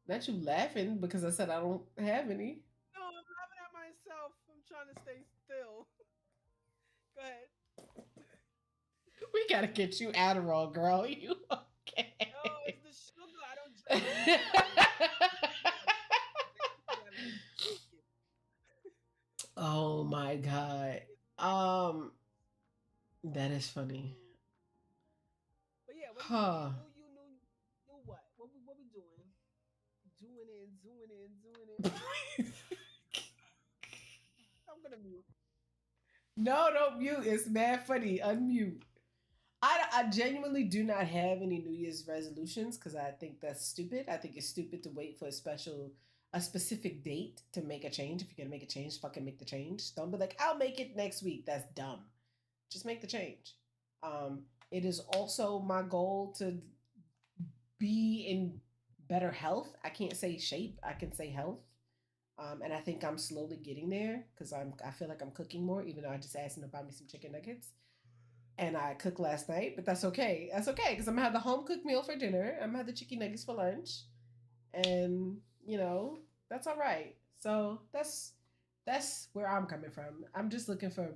not you laughing because I said I don't have any. No, I'm laughing at myself. I'm trying to stay still. Go ahead. We gotta get you Adderall, girl. You okay? No, it's the sugar. I don't drink. Oh my god. That is funny. But yeah, what Huh. you knew what? What we doing? Doing it. I'm gonna mute. No, don't mute. It's mad funny. Unmute. I genuinely do not have any New Year's resolutions because I think that's stupid. I think it's stupid to wait for a specific date to make a change. If you're gonna make a change, fucking make the change. Don't be like, I'll make it next week. That's dumb. Just make the change. It is also my goal to be in better health. I can't say shape. I can say health. And I think I'm slowly getting there because I feel like I'm cooking more, even though I just asked him to buy me some chicken nuggets. And I cooked last night, but that's okay. That's okay because I'm gonna have the home cooked meal for dinner. I'm gonna have the chicken nuggets for lunch, and that's all right. So that's where I'm coming from. I'm just looking for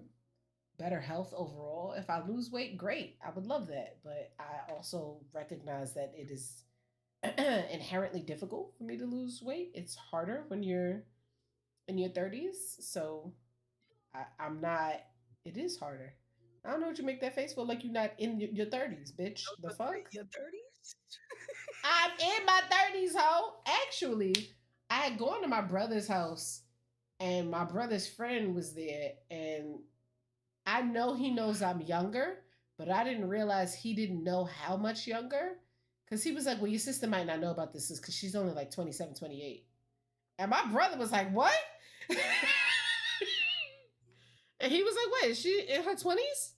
better health overall. If I lose weight, great. I would love that, but I also recognize that it is inherently difficult for me to lose weight. It's harder when you're in your 30s. So I'm not. It is harder. I don't know what you make that face for, like you're not in your 30s, bitch. The fuck? Your 30s? I'm in my 30s, ho. Actually, I had gone to my brother's house and my brother's friend was there. And I know he knows I'm younger, but I didn't realize he didn't know how much younger. Because he was like, well, your sister might not know about this because she's only like 27, 28. And my brother was like, what? And he was like, wait, is she in her 20s?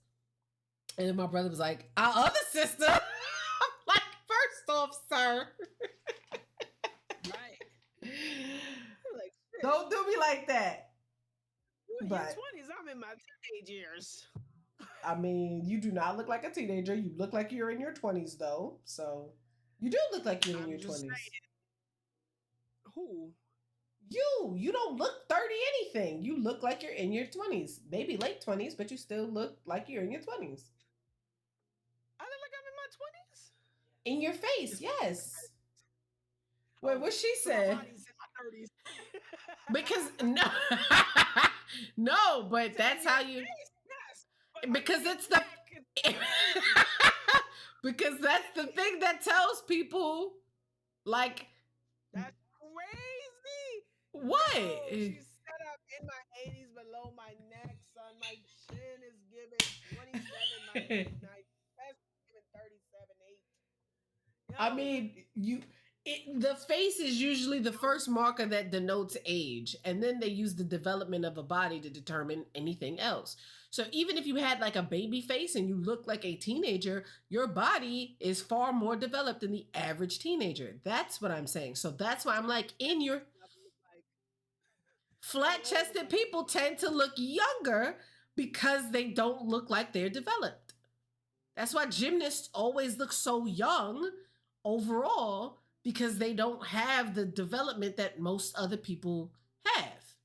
And then my brother was like, our other sister? I'm like, first off, sir. Right. Like, Don't do me like that. You're in But- your 20s. I'm in my teenage years. I mean, you do not look like a teenager. You look like you're in your 20s, though. So you do look like you're in I'm your just 20s. saying. Who? You don't look 30 anything. You look like you're in your 20s. Maybe late 20s, but you still look like you're in your 20s. I look like I'm in my 20s? In your face, yes. Wait, what she So my said? body's in my 30s. Because no, no, but that's how you. Yes, but Because I it's the. can't Because that's the thing that tells people, like, That's crazy. what? No, she's set up in my 80s below my neck, son. My chin is giving 27. My chest is giving 37, 8. I mean, The face is usually the first marker that denotes age, and then they use the development of a body to determine anything else. So even if you had like a baby face and you look like a teenager, your body is far more developed than the average teenager. That's what I'm saying. So that's why I'm like, in your flat chested people tend to look younger because they don't look like they're developed. That's why gymnasts always look so young overall, because they don't have the development that most other people have.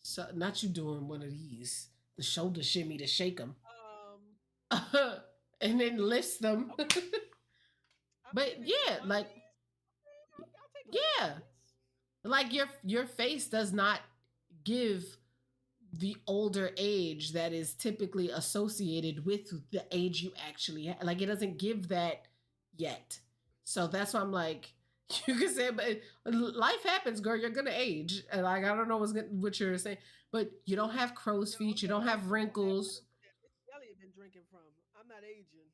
So, not you doing one of these, the shoulder shimmy to shake them, and then list them. Okay. But yeah, like, yeah, like your face does not give the older age that is typically associated with the age you actually have. Like, it doesn't give that yet. So that's why I'm like, you can say, but life happens, girl. You're gonna age, and like, I don't know what you're saying, but you don't have crow's feet. You don't have wrinkles. Elliot been drinking from. I'm not aging.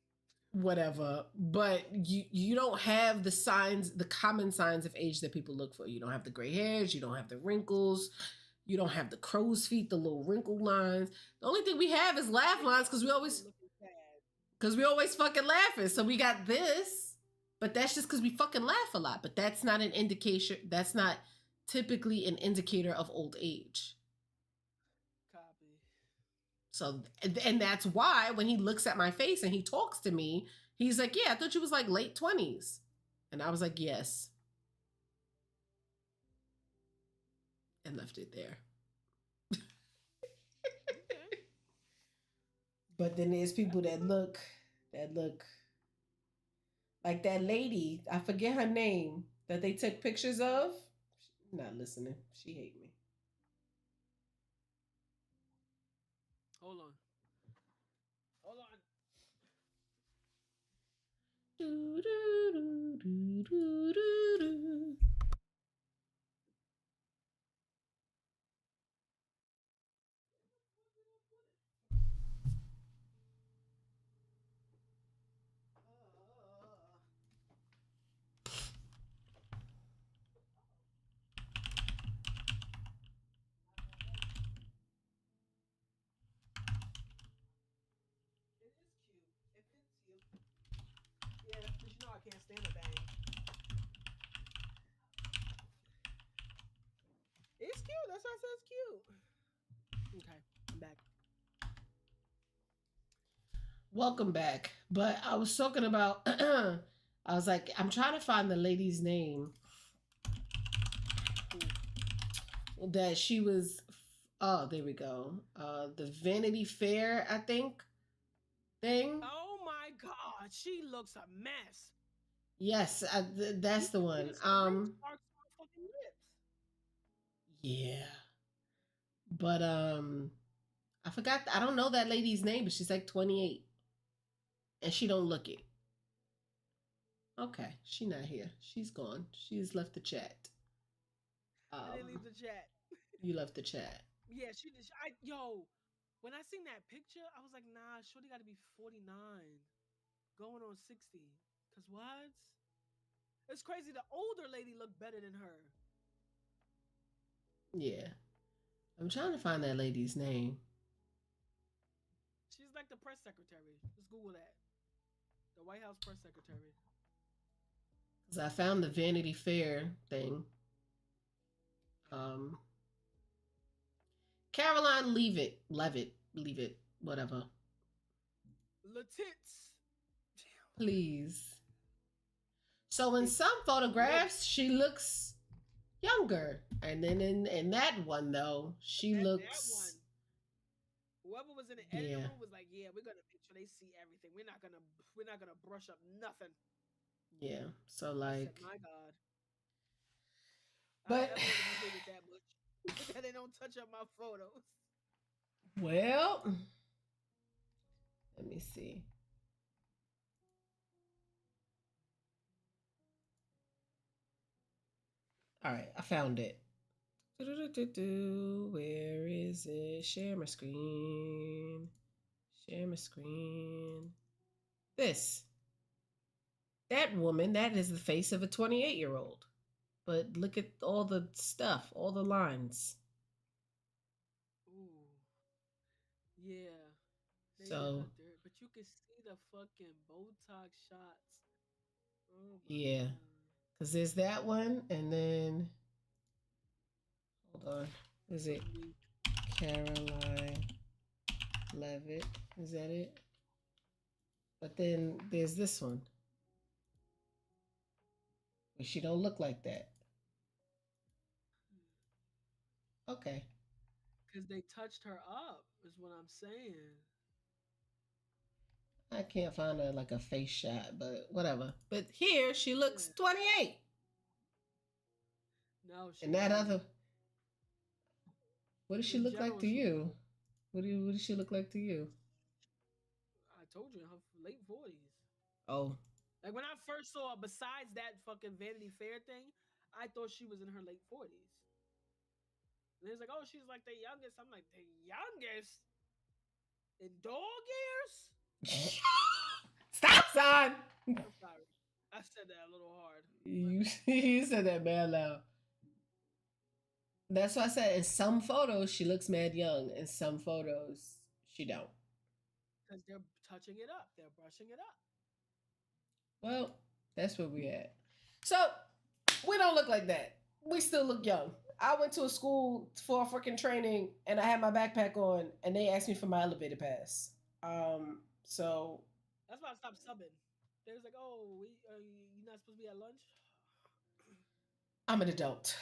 Whatever, but you don't have the signs, the common signs of age that people look for. You don't have the gray hairs. You don't have the wrinkles. You don't have the crow's feet, the little wrinkle lines. The only thing we have is laugh lines because we always fucking laughing. So we got this, but that's just because we fucking laugh a lot. But that's not an indication. That's not typically an indicator of old age. Copy. So, and that's why when he looks at my face and he talks to me, he's like, "Yeah, I thought you was like late 20s," and I was like, "Yes." And left it there. But then there's people that look like that lady, I forget her name, that they took pictures of. She's not listening. She hate me. Hold on. Do, do, do, do, do, do. Yeah, but you know I can't stand a bang. It's cute. That's why I said it's cute. Okay, I'm back. Welcome back. But I was talking about, I was like, I'm trying to find the lady's name. That she was, oh, there we go. The Vanity Fair, I think, thing. Oh my God, she looks a mess. Yes, that's the one. Yeah. But I forgot, I don't know that lady's name, but she's like 28. And she don't look it. Okay, she not here. She's gone. She's left the chat. I didn't leave the chat. You left the chat. Yeah, she did. When I seen that picture, I was like, nah, shorty got to be 49, going on 60. Cause what? It's crazy. The older lady looked better than her. Yeah, I'm trying to find that lady's name. She's like the press secretary. Just Google that. The White House press secretary. Cause I found the Vanity Fair thing. Caroline Leavitt, whatever. Letits. Please. So in some photographs, she looks younger, and then in that one though, she looks. Whoever was in the editing room was like, "Yeah, we're gonna make sure they see everything. We're not gonna brush up nothing." Yeah. So like. I said, my God. But I hate it that much. They don't touch up my photos. Well, let me see. All right, I found it. Where is it? Share my screen. Share my screen. This. That woman, that is the face of a 28-year-old. But look at all the stuff, all the lines. Ooh, yeah. They did So, her dirt, but you can see the fucking Botox shots. Oh my yeah. god. Because there's that one, and then, hold on. Is it Weak. Caroline Levitt? Is that it? But then there's this one. But she don't look like that. Okay. Because they touched her up, is what I'm saying. I can't find a face shot, but whatever. But here she looks Yeah. 28. No, she And that don't. other, what does she In look like general, to she you? don't. What does she look like to you? I told you in her late 40s. Oh, Like when I first saw her, besides that fucking Vanity Fair thing, I thought she was in her late 40s. And it's like, oh, she's like the youngest. I'm like, the youngest? In dog years? stop, son. I'm sorry. I said that a little hard. You said that mad loud. That's why I said in some photos she looks mad young. In some photos she don't. Because they're touching it up. They're brushing it up. Well, that's where we at. So we don't look like that. We still look young. I went to a school for freaking training, and I had my backpack on, and they asked me for my elevator pass. So That's why I stopped subbing. They was like, oh, you're not supposed to be at lunch? I'm an adult.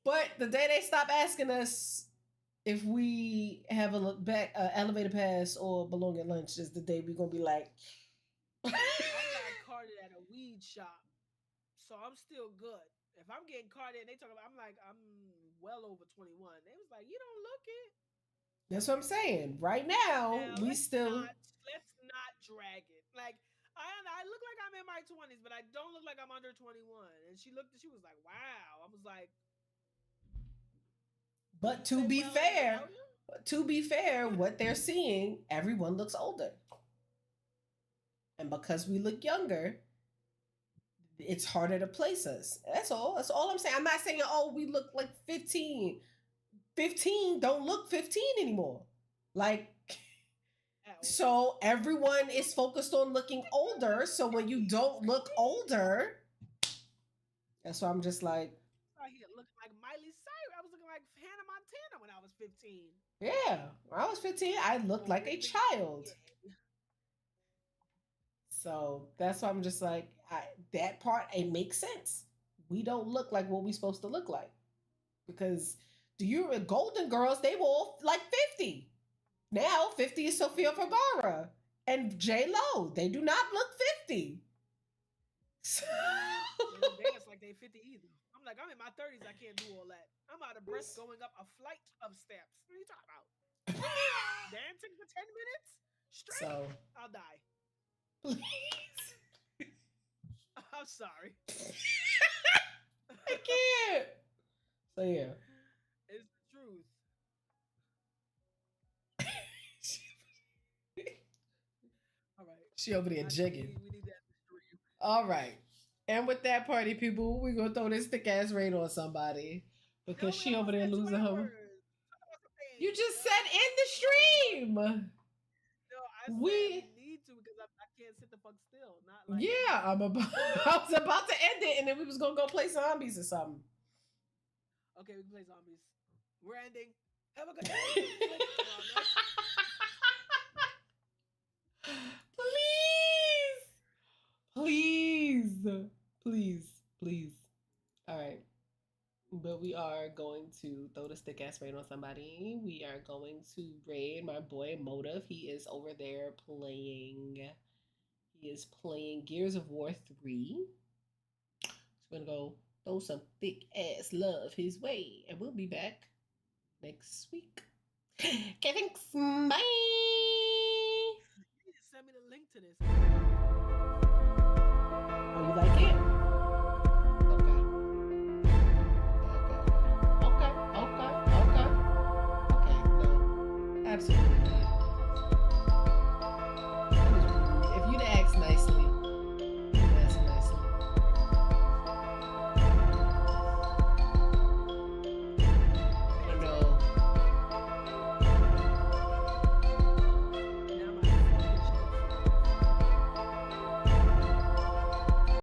But the day they stop asking us if we have a back elevator pass or belong at lunch is the day we're gonna be like. I got carded at a weed shop, so I'm still good. If I'm getting carded, they talk about, I'm like, I'm well over 21. They was like, you don't look it. That's what I'm saying. Right now, Now we still. let's not drag it. Like I look like I'm in my 20s, but I don't look like I'm under 21. And she looked, she was like, wow. I was like, But say, well, to be fair, what they're seeing, everyone looks older. And because we look younger, it's harder to place us. That's all. That's all I'm saying. I'm not saying, oh, we look like 15. 15 don't look 15 anymore. Like, so everyone is focused on looking older. So when you don't look older, that's why I'm just like, I here looking like Miley Cyrus. I was looking like Hannah Montana when I was 15. yeah, when I was 15, I looked like a child. Yeah. So that's why I'm just like, that part, it makes sense. We don't look like what we're supposed to look like. Because Golden Girls, they were all like 50. Now 50 is Sofia Vergara and J Lo. They do not look 50. So... They don't dance like they 50 either. I'm like, I'm in my 30s. I can't do all that. I'm out of breath going up a flight of steps. What are you talking about? Dancing for 10 minutes straight? So, I'll die. please. I'm sorry. I can't. So yeah. It's the truth. All right. She over there jigging. We need that stream. All right. And with that, party people, we're gonna throw this thick ass rain on somebody because she over there losing her. You just said in the stream. No, I said we need to because I can't sit the fuck still. Not like yeah, I was about to end it, and then we was gonna go play zombies or something. Okay, we can play zombies. We're ending. Have a good day. Please. All right. But we are going to throw the stick ass raid on somebody. We are going to raid my boy Motive. He is over there playing. He is playing Gears of War 3. So we're gonna go throw some thick ass love his way, and we'll be back next week. Okay, thanks. Bye. You need to send me the link to this.